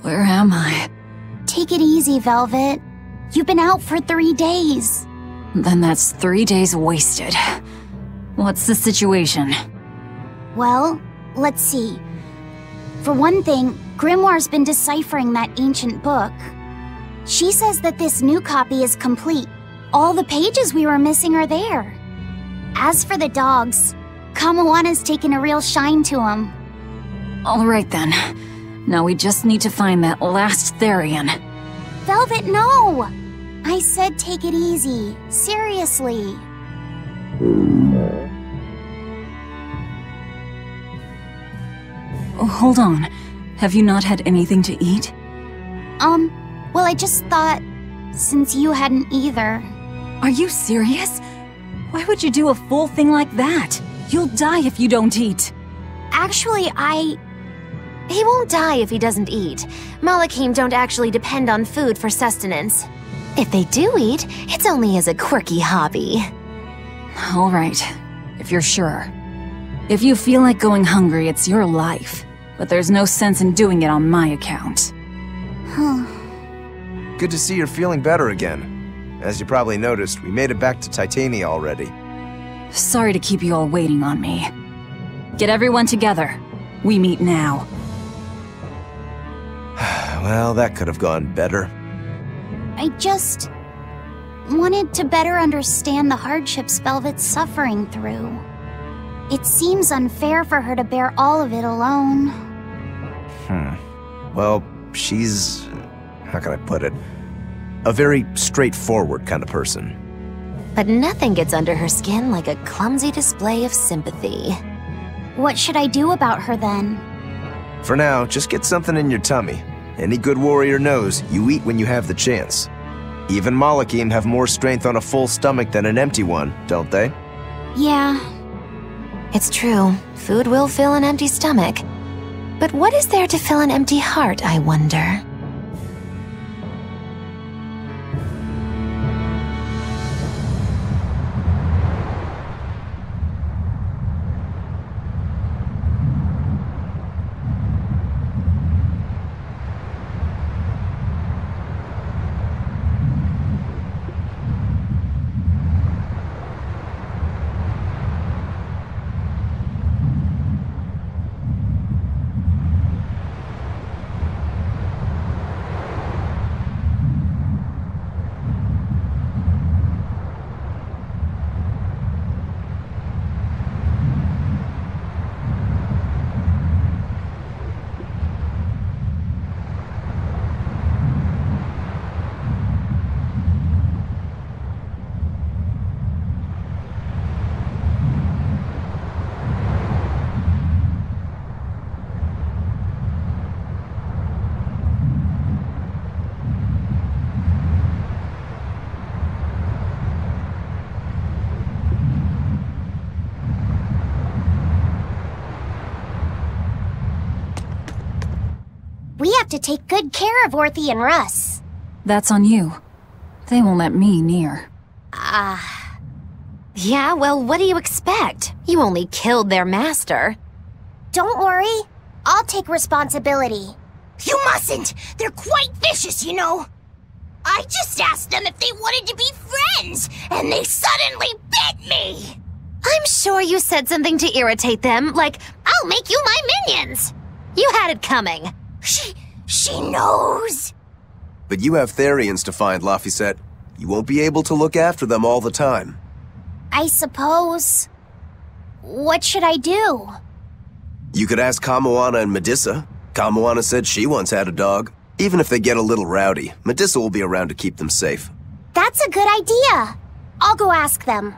Where am I? Take it easy, Velvet. You've been out for 3 days. Then that's 3 days wasted. What's the situation? Well, let's see. For one thing, Grimoire's been deciphering that ancient book. She says that this new copy is complete, All the pages we were missing are there. As for the dogs, Kamoana's taken a real shine to them. All right then. Now we just need to find that last Therian. Velvet, no! I said take it easy. Seriously. Oh, hold on. Have you not had anything to eat? Well, I just thought, since you hadn't either. Are you serious? Why would you do a full thing like that? You'll die if you don't eat. Actually, He won't die if he doesn't eat. Malachim don't actually depend on food for sustenance. If they do eat, it's only as a quirky hobby. All right, if you're sure. If you feel like going hungry, it's your life. But there's no sense in doing it on my account. Good to see you're feeling better again. As you probably noticed, we made it back to Titania already. Sorry to keep you all waiting on me. Get everyone together. We meet now. Well, that could have gone better. I just wanted to better understand the hardships Velvet's suffering through. It seems unfair for her to bear all of it alone. Well, she's... how can I put it? A very straightforward kind of person. But nothing gets under her skin like a clumsy display of sympathy. What should I do about her then? For now, just get something in your tummy. Any good warrior knows you eat when you have the chance. Even Malachim have more strength on a full stomach than an empty one, don't they? Yeah. It's true. Food will fill an empty stomach. But what is there to fill an empty heart, I wonder? We have to take good care of Orthy and Russ. That's on you. They won't let me near. Yeah, well, what do you expect? You only killed their master. Don't worry. I'll take responsibility. You mustn't! They're quite vicious, you know! I just asked them if they wanted to be friends, and they suddenly bit me! I'm sure you said something to irritate them, like, I'll make you my minions! You had it coming. She knows! But you have Therians to find, Laphicet. You won't be able to look after them all the time. I suppose... What should I do? You could ask Kamoana and Medissa. Kamoana said she once had a dog. Even if they get a little rowdy, Medissa will be around to keep them safe. That's a good idea. I'll go ask them.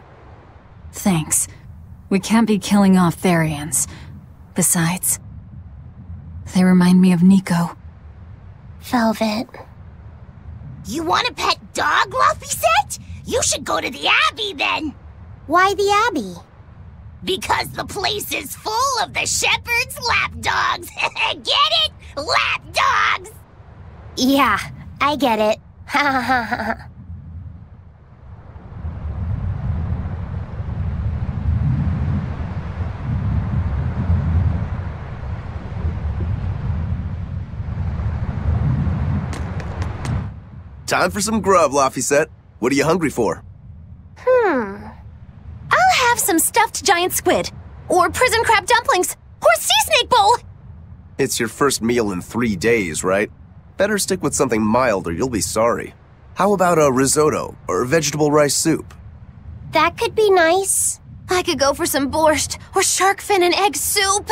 Thanks. We can't be killing off Therians. Besides, they remind me of Nico. Velvet. You want a pet dog, Laphicet? You should go to the Abbey then. Why the Abbey? Because the place is full of the shepherd's lapdogs. Get it? Lapdogs! Yeah, I get it. Ha ha ha ha. Time for some grub, Laphicet. What are you hungry for? I'll have some stuffed giant squid, or prison crab dumplings, or sea snake bowl! It's your first meal in 3 days, right? Better stick with something mild or you'll be sorry. How about a risotto or vegetable rice soup? That could be nice. I could go for some borscht or shark fin and egg soup.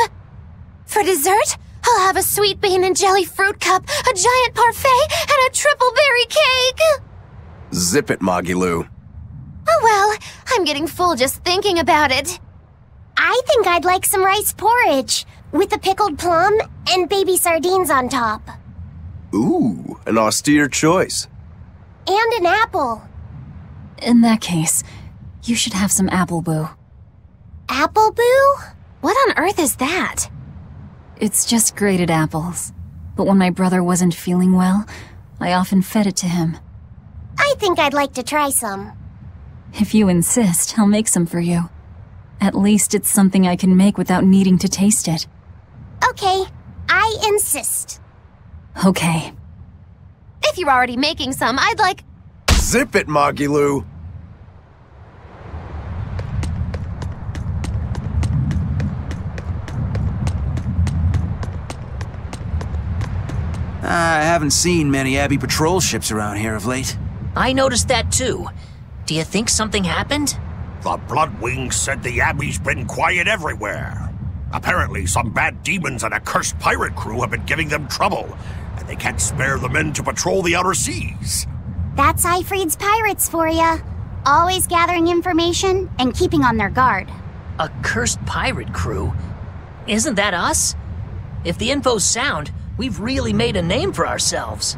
For dessert, I'll have a sweet bean and jelly fruit cup, a giant parfait, and a triple berry cake. Zip it, Magilou. Oh well, I'm getting full just thinking about it. I think I'd like some rice porridge with a pickled plum and baby sardines on top. Ooh, an austere choice. And an apple. In that case, you should have some apple boo. Apple boo? What on earth is that? It's just grated apples. But when my brother wasn't feeling well, I often fed it to him. I think I'd like to try some. If you insist, I'll make some for you. At least it's something I can make without needing to taste it. Okay, I insist. Okay. If you're already making some, I'd like... Zip it, Magilou. I haven't seen many Abbey patrol ships around here of late. I noticed that too. Do you think something happened? The Bloodwings said the Abbey's been quiet everywhere. Apparently, some bad demons and a cursed pirate crew have been giving them trouble, and they can't spare the men to patrol the outer seas. That's Eifried's pirates for ya. Always gathering information and keeping on their guard. A cursed pirate crew? Isn't that us? If the info's sound, we've really made a name for ourselves.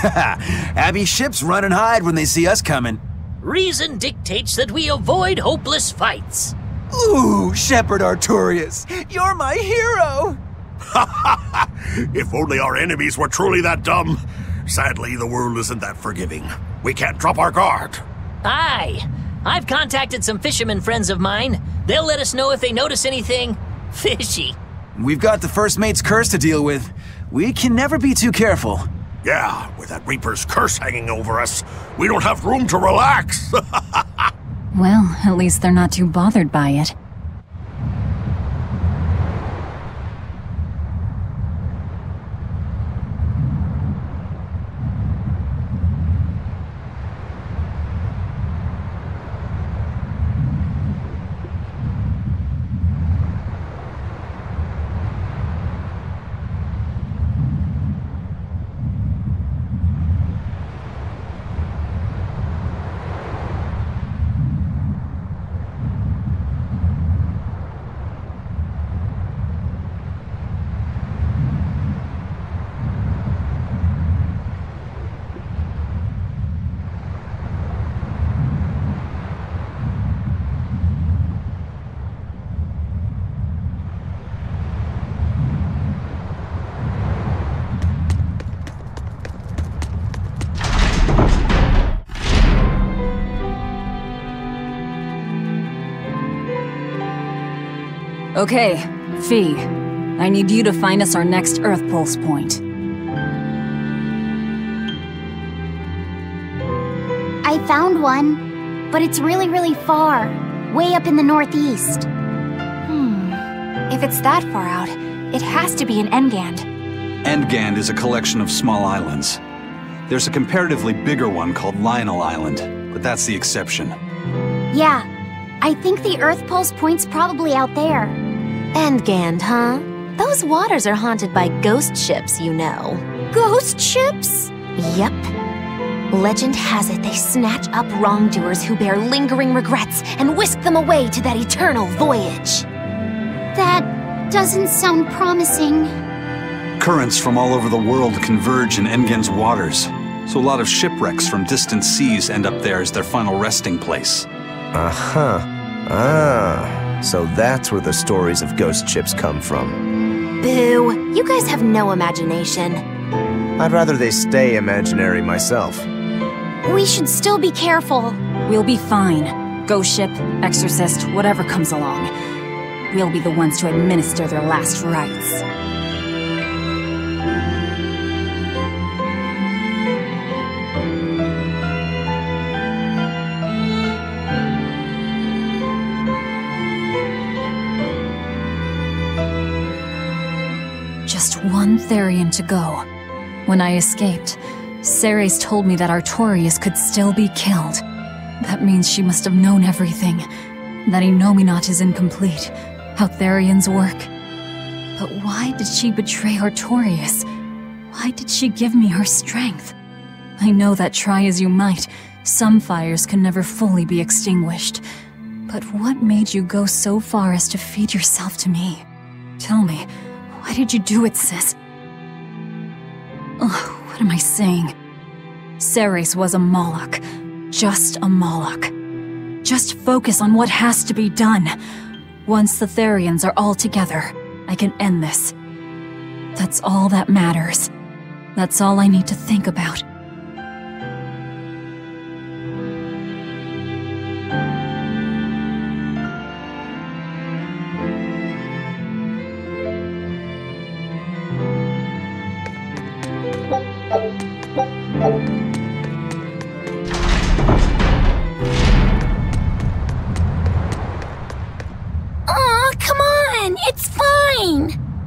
Abbey ships run and hide when they see us coming. Reason dictates that we avoid hopeless fights. Ooh, Shepherd Artorias, you're my hero! If only our enemies were truly that dumb. Sadly, the world isn't that forgiving. We can't drop our guard. Aye. I've contacted some fishermen friends of mine. They'll let us know if they notice anything fishy. We've got the First Mate's curse to deal with. We can never be too careful. Yeah, with that Reaper's curse hanging over us, we don't have room to relax. Well, at least they're not too bothered by it. Okay, Fee. I need you to find us our next Earth Pulse point. I found one, but it's really, really far. Way up in the northeast. If it's that far out, it has to be in Engand. Engand is a collection of small islands. There's a comparatively bigger one called Lionel Island, but that's the exception. Yeah, I think the Earth Pulse point's probably out there. Engand, huh? Those waters are haunted by ghost ships, you know. Ghost ships? Yep. Legend has it they snatch up wrongdoers who bear lingering regrets and whisk them away to that eternal voyage. That doesn't sound promising. Currents from all over the world converge in Engand's waters, so a lot of shipwrecks from distant seas end up there as their final resting place. So that's where the stories of ghost ships come from. Boo, you guys have no imagination. I'd rather they stay imaginary myself. We should still be careful. We'll be fine. Ghost ship, exorcist, whatever comes along. We'll be the ones to administer their last rites. Just one Therian to go. When I escaped, Ceres told me that Artorias could still be killed. That means she must have known everything. That Innominat is incomplete. How Therians work. But why did she betray Artorias? Why did she give me her strength? I know that try as you might, some fires can never fully be extinguished. But what made you go so far as to feed yourself to me? Tell me, why did you do it, sis? Oh, what am I saying? Ceres was a Moloch. Just a Moloch. Just focus on what has to be done. Once the Therians are all together, I can end this. That's all that matters. That's all I need to think about.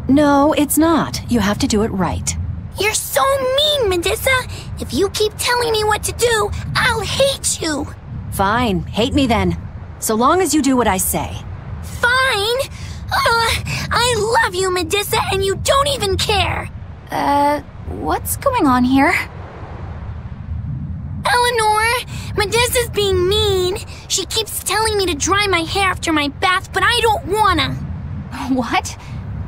No, it's not. You have to do it right. You're so mean, Medissa. If you keep telling me what to do, I'll hate you. Fine, hate me then. So long as you do what I say. Fine. I love you, Medissa, and you don't even care. What's going on here? Eleanor, Medissa's being mean. She keeps telling me to dry my hair after my bath, but I don't wanna. What?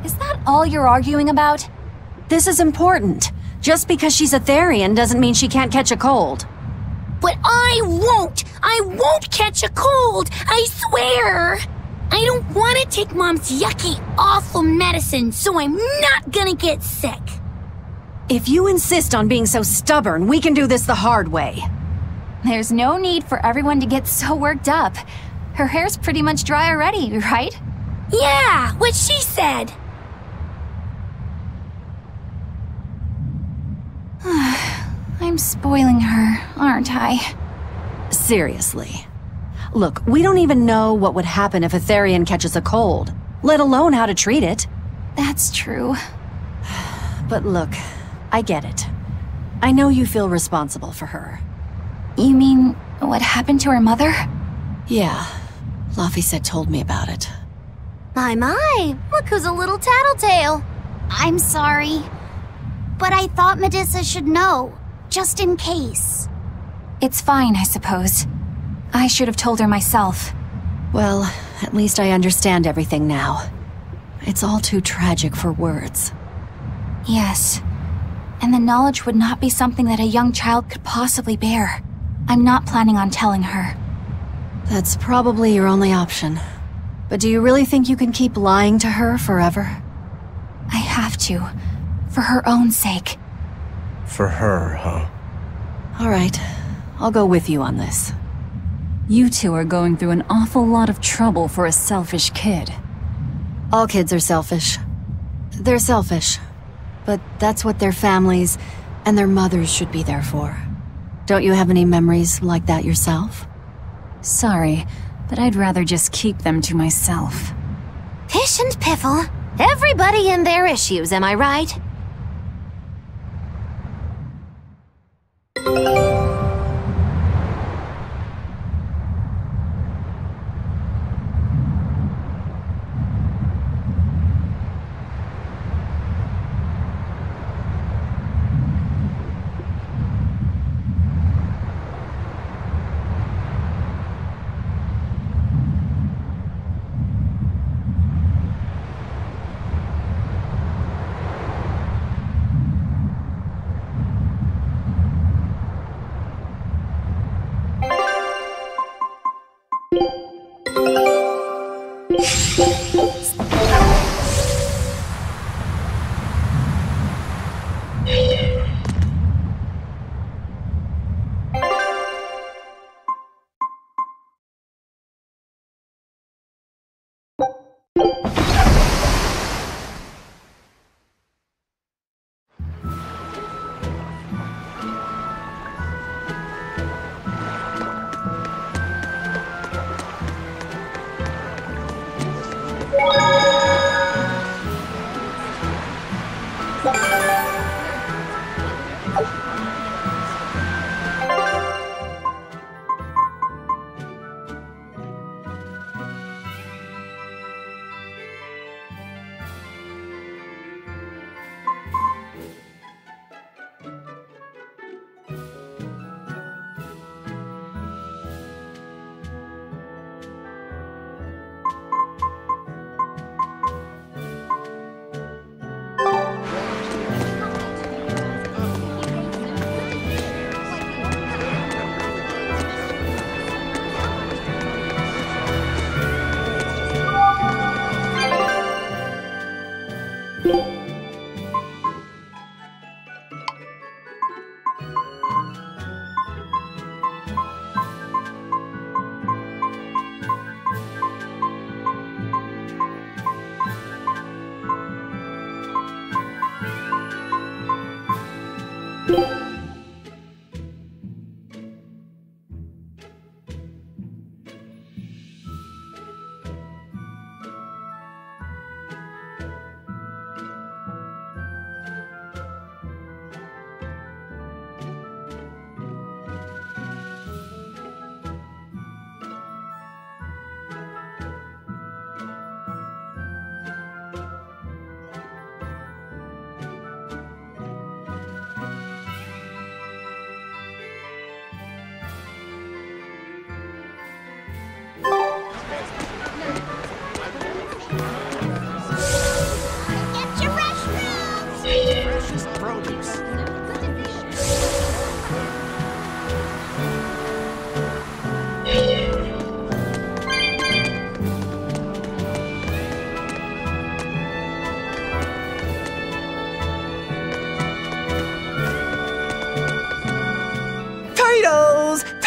Is that all you're arguing about? This is important. Just because she's a Therian doesn't mean she can't catch a cold. But I won't! I won't catch a cold! I swear! I don't want to take Mom's yucky, awful medicine, so I'm not gonna get sick. If you insist on being so stubborn, we can do this the hard way. There's no need for everyone to get so worked up. Her hair's pretty much dry already, right? Yeah, what she said. I'm spoiling her, aren't I? Seriously. Look, we don't even know what would happen if a Therian catches a cold, let alone how to treat it. That's true. But look, I get it. I know you feel responsible for her. You mean what happened to her mother? Yeah, Laphicet told me about it. My, look who's a little tattletale. I'm sorry, but I thought Medissa should know, just in case. It's fine, I suppose. I should have told her myself. Well, at least I understand everything now. It's all too tragic for words. Yes, and the knowledge would not be something that a young child could possibly bear. I'm not planning on telling her. That's probably your only option. But do you really think you can keep lying to her forever? I have to, for her own sake. For her, huh? All right, I'll go with you on this. You two are going through an awful lot of trouble for a selfish kid. All kids are selfish. They're selfish. But that's what their families and their mothers should be there for. Don't you have any memories like that yourself? Sorry, but I'd rather just keep them to myself. Pish and piffle. Everybody and their issues, am I right?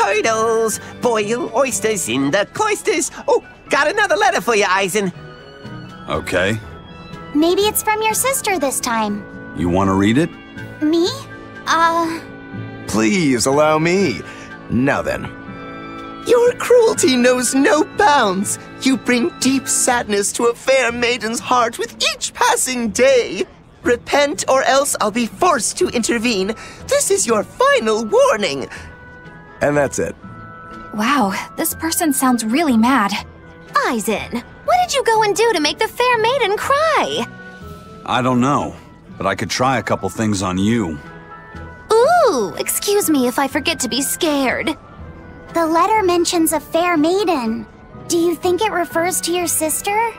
turtles. Boil oysters in the cloisters. Oh, got another letter for you, Eisen. Okay. Maybe it's from your sister this time. You want to read it? Me? Please allow me. Now then. Your cruelty knows no bounds. You bring deep sadness to a fair maiden's heart with each passing day. Repent or else I'll be forced to intervene. This is your final warning. And that's it. Wow, this person sounds really mad. Eisen, what did you go and do to make the fair maiden cry? I don't know, but I could try a couple things on you. Ooh, excuse me if I forget to be scared. The letter mentions a fair maiden. Do you think it refers to your sister?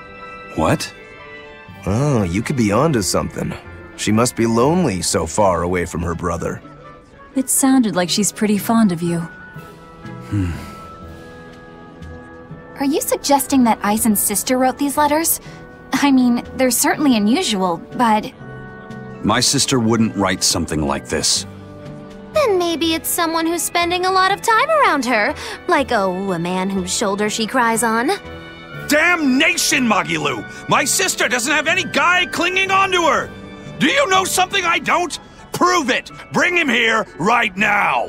What? Oh, you could be onto something. She must be lonely so far away from her brother. It sounded like she's pretty fond of you. Are you suggesting that Eisen's sister wrote these letters? I mean, they're certainly unusual, but... My sister wouldn't write something like this. Then maybe it's someone who's spending a lot of time around her. Like, a man whose shoulder she cries on. Damnation, Magilu! My sister doesn't have any guy clinging onto her! Do you know something I don't? Prove it! Bring him here right now!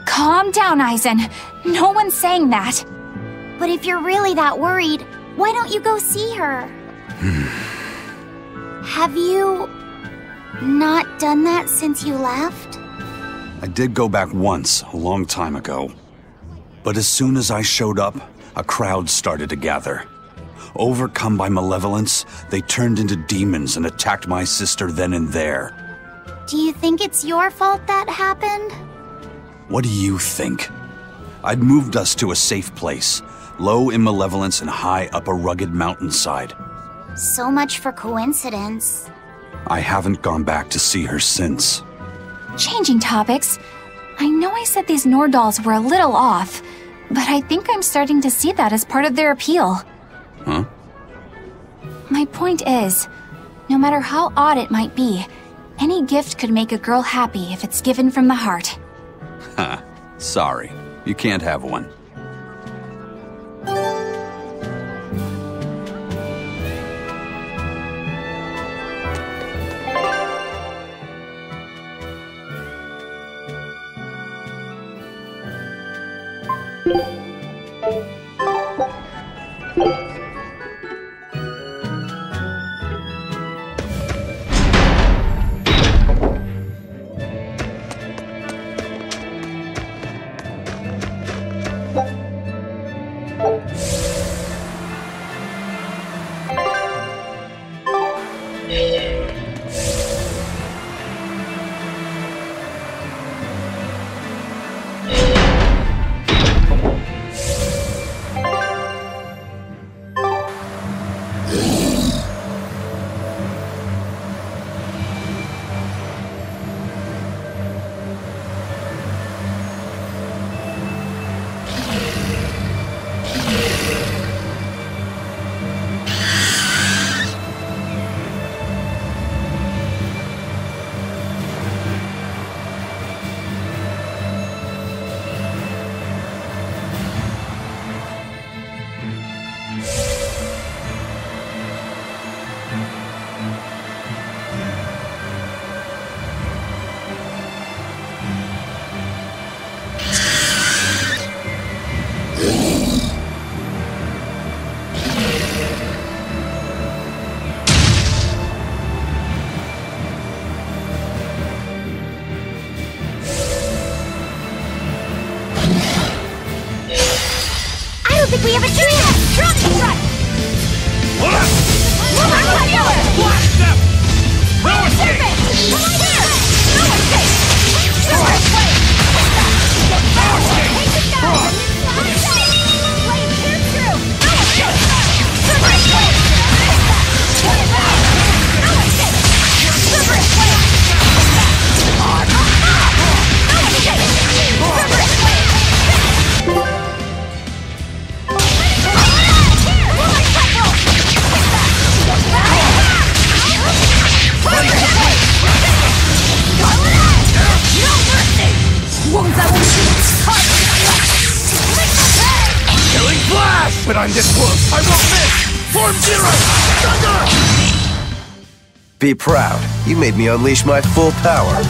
Calm down, Eisen. No one's saying that. But if you're really that worried, why don't you go see her? Have you... not done that since you left? I did go back once, a long time ago. But as soon as I showed up, a crowd started to gather. Overcome by malevolence, they turned into demons and attacked my sister then and there. Do you think it's your fault that happened? What do you think? I'd moved us to a safe place, low in malevolence and high up a rugged mountainside. So much for coincidence. I haven't gone back to see her since. Changing topics, I know I said these Nordals were a little off, but I think I'm starting to see that as part of their appeal. Huh? My point is, no matter how odd it might be, any gift could make a girl happy if it's given from the heart. Ha, sorry, you can't have one. We have a chance! Drop the front! Blast them! No escape! Come on here! No escape! No escape! No escape! Blade pierce through! No escape! Super escape! No escape! Super escape! No escape! Super escape! When I'm this close, I won't miss! Form Zero! Thunder! Be proud. You made me unleash my full power.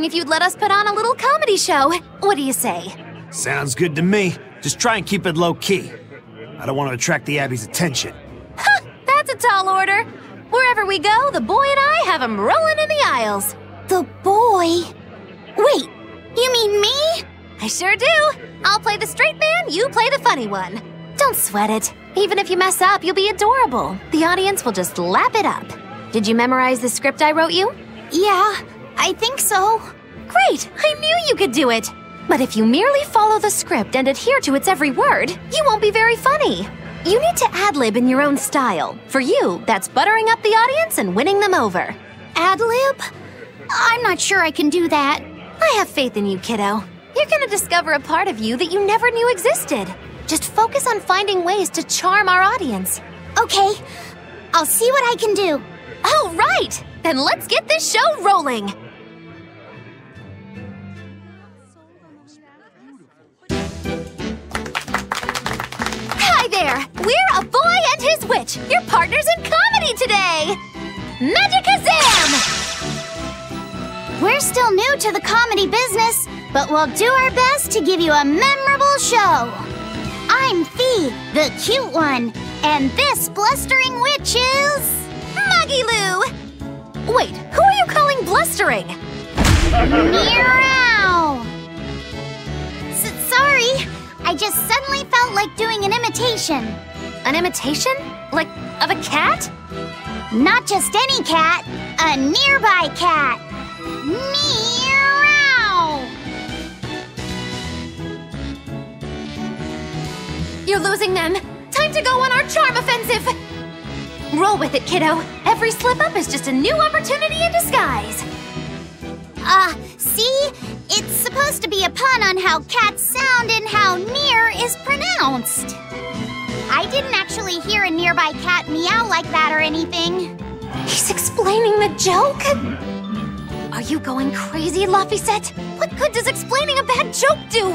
If you'd let us put on a little comedy show. What do you say? Sounds good to me. Just try and keep it low-key. I don't want to attract the Abbey's attention. Ha! That's a tall order. Wherever we go, the boy and I have him rolling in the aisles. The boy? Wait, you mean me? I sure do. I'll play the straight man, you play the funny one. Don't sweat it. Even if you mess up, you'll be adorable. The audience will just lap it up. Did you memorize the script I wrote you? Yeah, I think so. Great! I knew you could do it! But if you merely follow the script and adhere to its every word, you won't be very funny. You need to ad-lib in your own style. For you, that's buttering up the audience and winning them over. Ad-lib? I'm not sure I can do that. I have faith in you, kiddo. You're gonna discover a part of you that you never knew existed. Just focus on finding ways to charm our audience. Okay, I'll see what I can do. All right! Then let's get this show rolling! Hi there! We're A Boy and His Witch, your partners in comedy today! Magicazam! We're still new to the comedy business, but we'll do our best to give you a memorable show. I'm Fee, the cute one, and this blustering witch is... Magilou! Wait, who are you calling blustering? Meow! Sorry, I just suddenly felt like doing an imitation. An imitation? Like, of a cat? Not just any cat, a nearby cat. Meow! You're losing them. Time to go on our charm offensive. Roll with it, kiddo. Every slip-up is just a new opportunity in disguise. See? It's supposed to be a pun on how cats sound and how near is pronounced. I didn't actually hear a nearby cat meow like that or anything. He's explaining the joke? Are you going crazy, Laphicet? What good does explaining a bad joke do?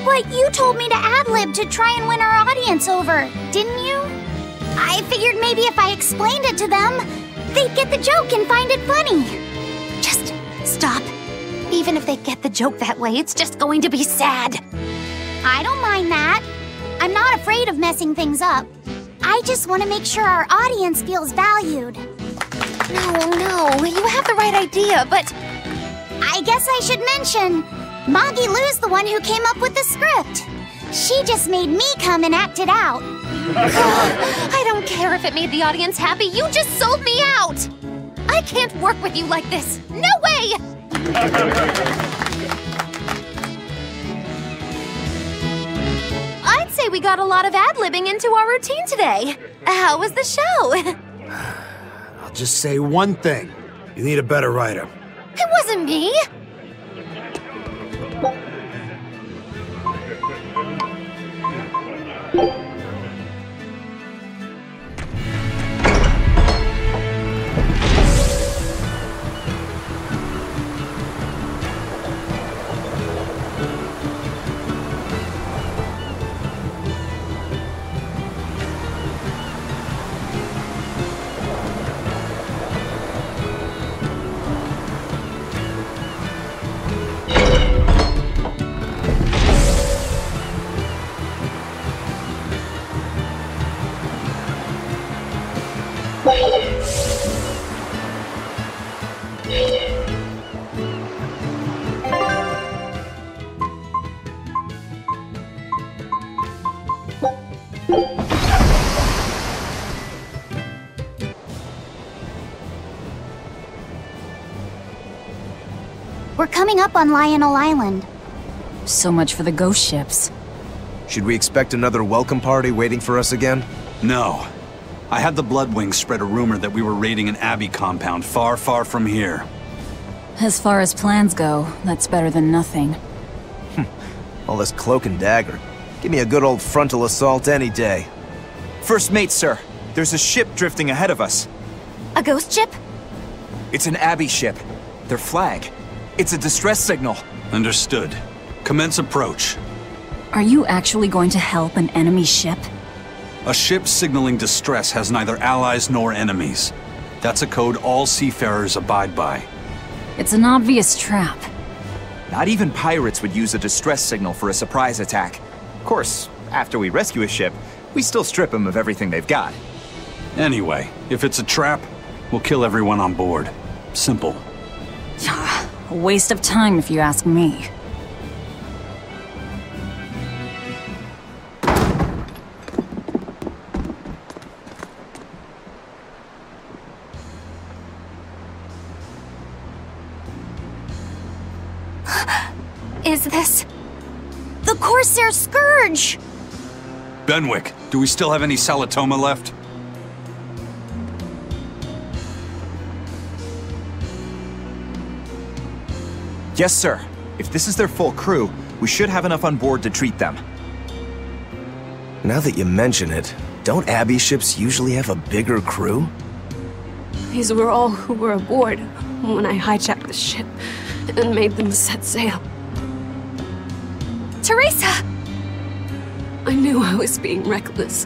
But you told me to ad-lib to try and win our audience over, didn't you? I figured maybe if I explained it to them, they'd get the joke and find it funny. Just stop. Even if they get the joke that way, it's just going to be sad. I don't mind that. I'm not afraid of messing things up. I just want to make sure our audience feels valued. No, you have the right idea, but... I guess I should mention, Magilou's the one who came up with the script. She just made me come and act it out. I don't care if it made the audience happy, you just sold me out! I can't work with you like this! No way! I'd say we got a lot of ad-libbing into our routine today. How was the show? I'll just say one thing. You need a better writer. It wasn't me! We're coming up on Lionel Island. So much for the ghost ships. Should we expect another welcome party waiting for us again? No. I had the Bloodwings spread a rumor that we were raiding an Abbey compound far, far from here. As far as plans go, that's better than nothing. All this cloak and dagger. Give me a good old frontal assault any day. First mate, sir. There's a ship drifting ahead of us. A ghost ship? It's an Abbey ship. Their flag. It's a distress signal. Understood. Commence approach. Are you actually going to help an enemy ship? A ship signaling distress has neither allies nor enemies. That's a code all seafarers abide by. It's an obvious trap. Not even pirates would use a distress signal for a surprise attack. Of course, after we rescue a ship, we still strip them of everything they've got. Anyway, if it's a trap, we'll kill everyone on board. Simple. A waste of time if you ask me. Is this... the Corsair Scourge! Benwick, do we still have any Salatoma left? Yes, sir. If this is their full crew, we should have enough on board to treat them. Now that you mention it, don't Abbey ships usually have a bigger crew? These were all who were aboard when I hijacked the ship and made them set sail. Teresa! I knew I was being reckless,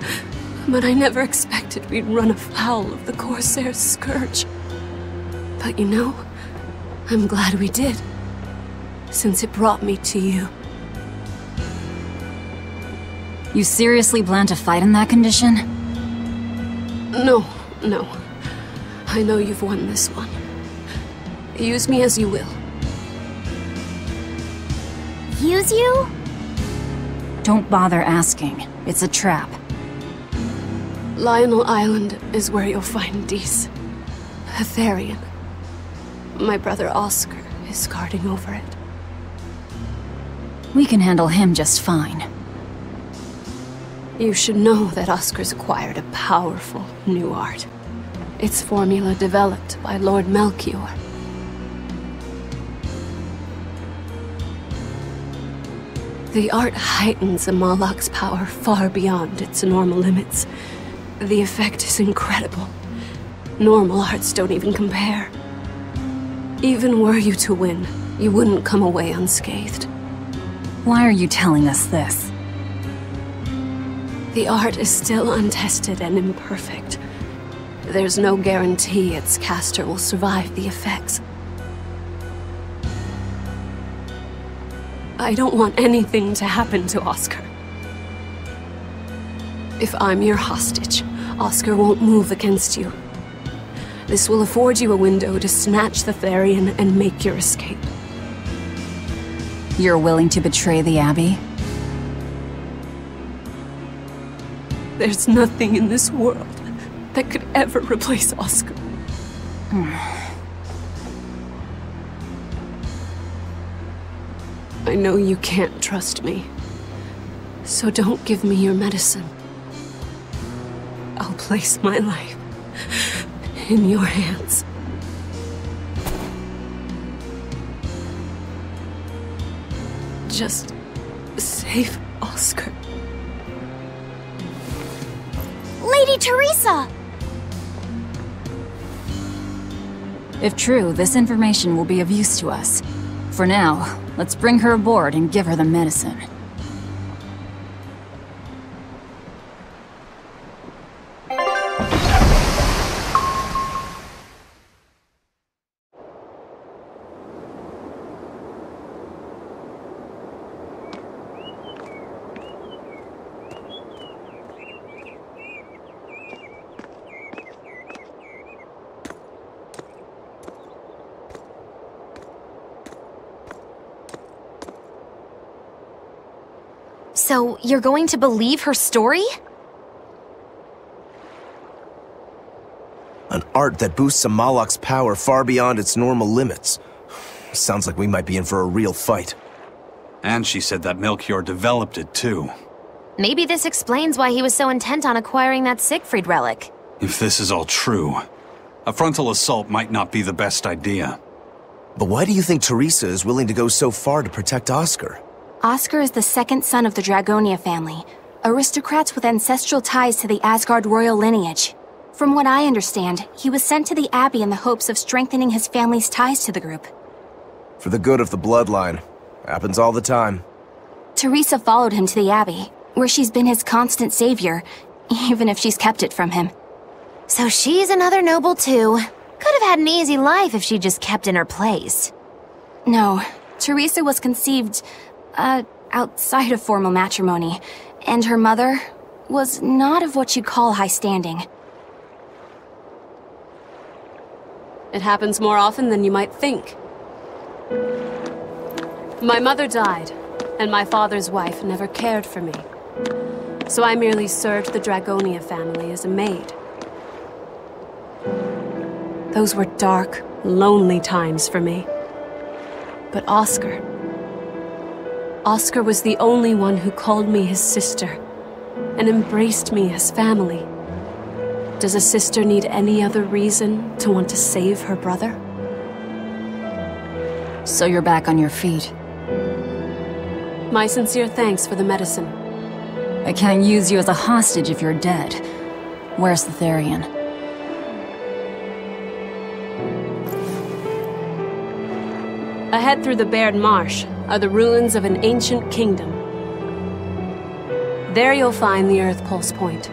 but I never expected we'd run afoul of the Corsair's Scourge. But you know, I'm glad we did, since it brought me to you. You seriously plan to fight in that condition? No. I know you've won this one. Use me as you will. Use you? Don't bother asking. It's a trap. Lionel Island is where you'll find Dees. A Therian. My brother Oscar is guarding over it. We can handle him just fine. You should know that Oscar's acquired a powerful new art. Its formula developed by Lord Melchior. The art heightens a Moloch's power far beyond its normal limits. The effect is incredible. Normal arts don't even compare. Even were you to win, you wouldn't come away unscathed. Why are you telling us this? The art is still untested and imperfect. There's no guarantee its caster will survive the effects. I don't want anything to happen to Oscar. If I'm your hostage, Oscar won't move against you. This will afford you a window to snatch the Therian and make your escape. You're willing to betray the Abbey? There's nothing in this world that could ever replace Oscar. I know you can't trust me, so don't give me your medicine. I'll place my life in your hands. Just save Oscar. Lady Teresa! If true, this information will be of use to us. For now, let's bring her aboard and give her the medicine. So, you're going to believe her story? An art that boosts a Moloch's power far beyond its normal limits. Sounds like we might be in for a real fight. And she said that Melchior developed it too. Maybe this explains why he was so intent on acquiring that Siegfried relic. If this is all true, a frontal assault might not be the best idea. But why do you think Teresa is willing to go so far to protect Oscar? Oscar is the second son of the Dragonia family, aristocrats with ancestral ties to the Asgard royal lineage. From what I understand, he was sent to the Abbey in the hopes of strengthening his family's ties to the group. For the good of the bloodline. Happens all the time. Teresa followed him to the Abbey, where she's been his constant savior, even if she's kept it from him. So she's another noble too. Could have had an easy life if she just kept in her place. No, Teresa was conceived outside of formal matrimony, and her mother was not of what you'd call high-standing. It happens more often than you might think. My mother died, and my father's wife never cared for me. So I merely served the Dragonia family as a maid. Those were dark, lonely times for me. But Oscar was the only one who called me his sister and embraced me as family. Does a sister need any other reason to want to save her brother? So you're back on your feet. My sincere thanks for the medicine. I can't use you as a hostage if you're dead. Where's the Therian? Ahead through the Baird Marsh are the ruins of an ancient kingdom. There you'll find the Earth Pulse Point,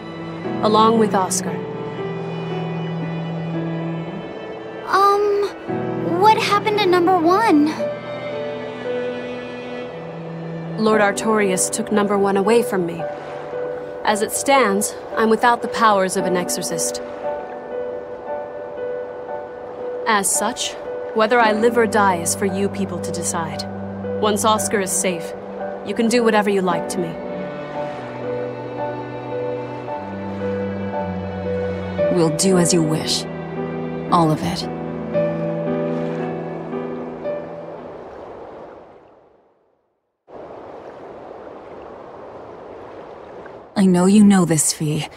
along with Oscar. What happened to number 1? Lord Artorius took number 1 away from me. As it stands, I'm without the powers of an exorcist. As such, whether I live or die is for you people to decide. Once Oscar is safe, you can do whatever you like to me. We'll do as you wish. All of it. I know you know this, Fee,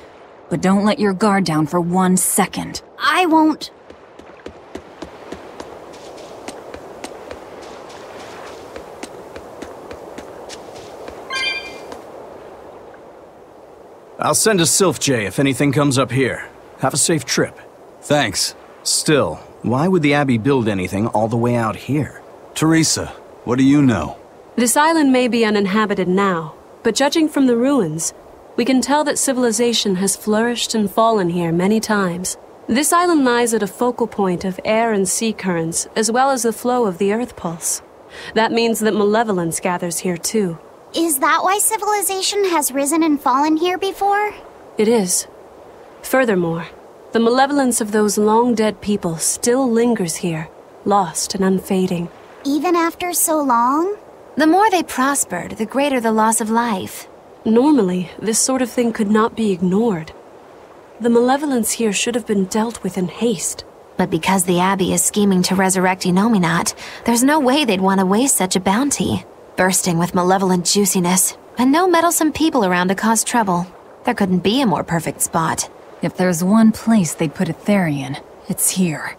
but don't let your guard down for 1 second. I won't. I'll send a Sylph J if anything comes up here. Have a safe trip. Thanks. Still, why would the Abbey build anything all the way out here? Teresa, what do you know? This island may be uninhabited now, but judging from the ruins, we can tell that civilization has flourished and fallen here many times. This island lies at a focal point of air and sea currents, as well as the flow of the Earth Pulse. That means that malevolence gathers here too. Is that why civilization has risen and fallen here before? It is. Furthermore, the malevolence of those long-dead people still lingers here, lost and unfading. Even after so long? The more they prospered, the greater the loss of life. Normally, this sort of thing could not be ignored. The malevolence here should have been dealt with in haste. But because the Abbey is scheming to resurrect Inominat, there's no way they'd want to waste such a bounty. Bursting with malevolent juiciness, and no meddlesome people around to cause trouble. There couldn't be a more perfect spot. If there's one place they'd put a Therian, it's here.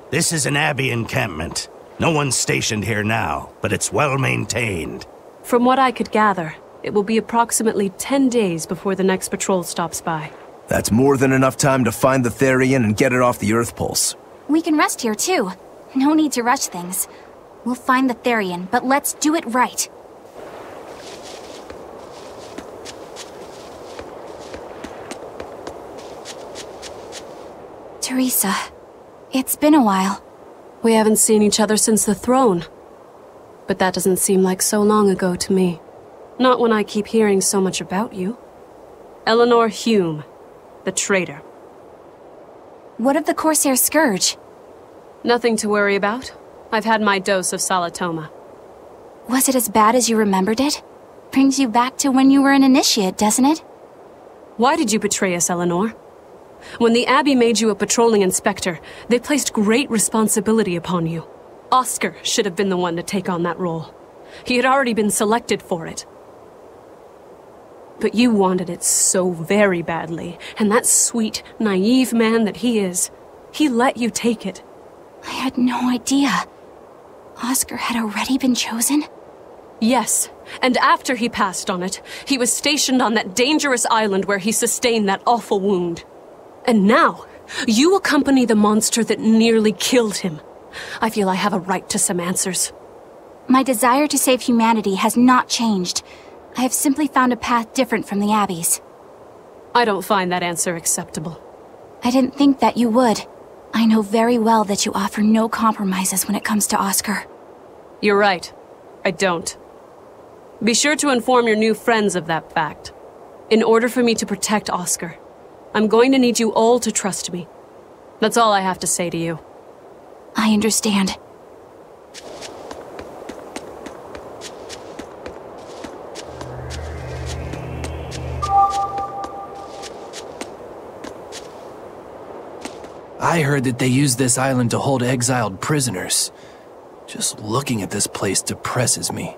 This is an Abbey encampment. No one's stationed here now, but it's well maintained. From what I could gather, it will be approximately 10 days before the next patrol stops by. That's more than enough time to find the Therian and get it off the Earth Pulse. We can rest here too. No need to rush things. We'll find the Therian, but let's do it right. Teresa, it's been a while. We haven't seen each other since the throne. But that doesn't seem like so long ago to me. Not when I keep hearing so much about you. Eleanor Hume, the traitor. What of the Corsair Scourge? Nothing to worry about. I've had my dose of Salatoma. Was it as bad as you remembered it? Brings you back to when you were an initiate, doesn't it? Why did you betray us, Eleanor? When the Abbey made you a patrolling inspector, they placed great responsibility upon you. Oscar should have been the one to take on that role. He had already been selected for it. But you wanted it so very badly, and that sweet, naive man that he is, he let you take it. I had no idea. Oscar had already been chosen? Yes, and after he passed on it, he was stationed on that dangerous island where he sustained that awful wound. And now, you accompany the monster that nearly killed him. I feel I have a right to some answers. My desire to save humanity has not changed. I have simply found a path different from the Abbey's. I don't find that answer acceptable. I didn't think that you would. I know very well that you offer no compromises when it comes to Oscar. You're right. I don't. Be sure to inform your new friends of that fact. In order for me to protect Oscar, I'm going to need you all to trust me. That's all I have to say to you. I understand. I heard that they use this island to hold exiled prisoners. Just looking at this place depresses me.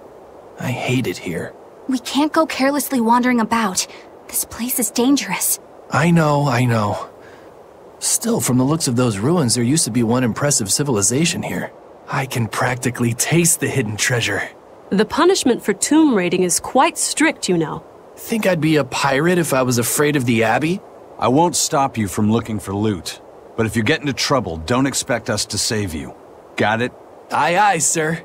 I hate it here. We can't go carelessly wandering about. This place is dangerous. I know. Still, from the looks of those ruins, there used to be one impressive civilization here. I can practically taste the hidden treasure. The punishment for tomb raiding is quite strict, you know. Think I'd be a pirate if I was afraid of the Abbey? I won't stop you from looking for loot. But if you get into trouble, don't expect us to save you. Got it? Aye, aye, sir.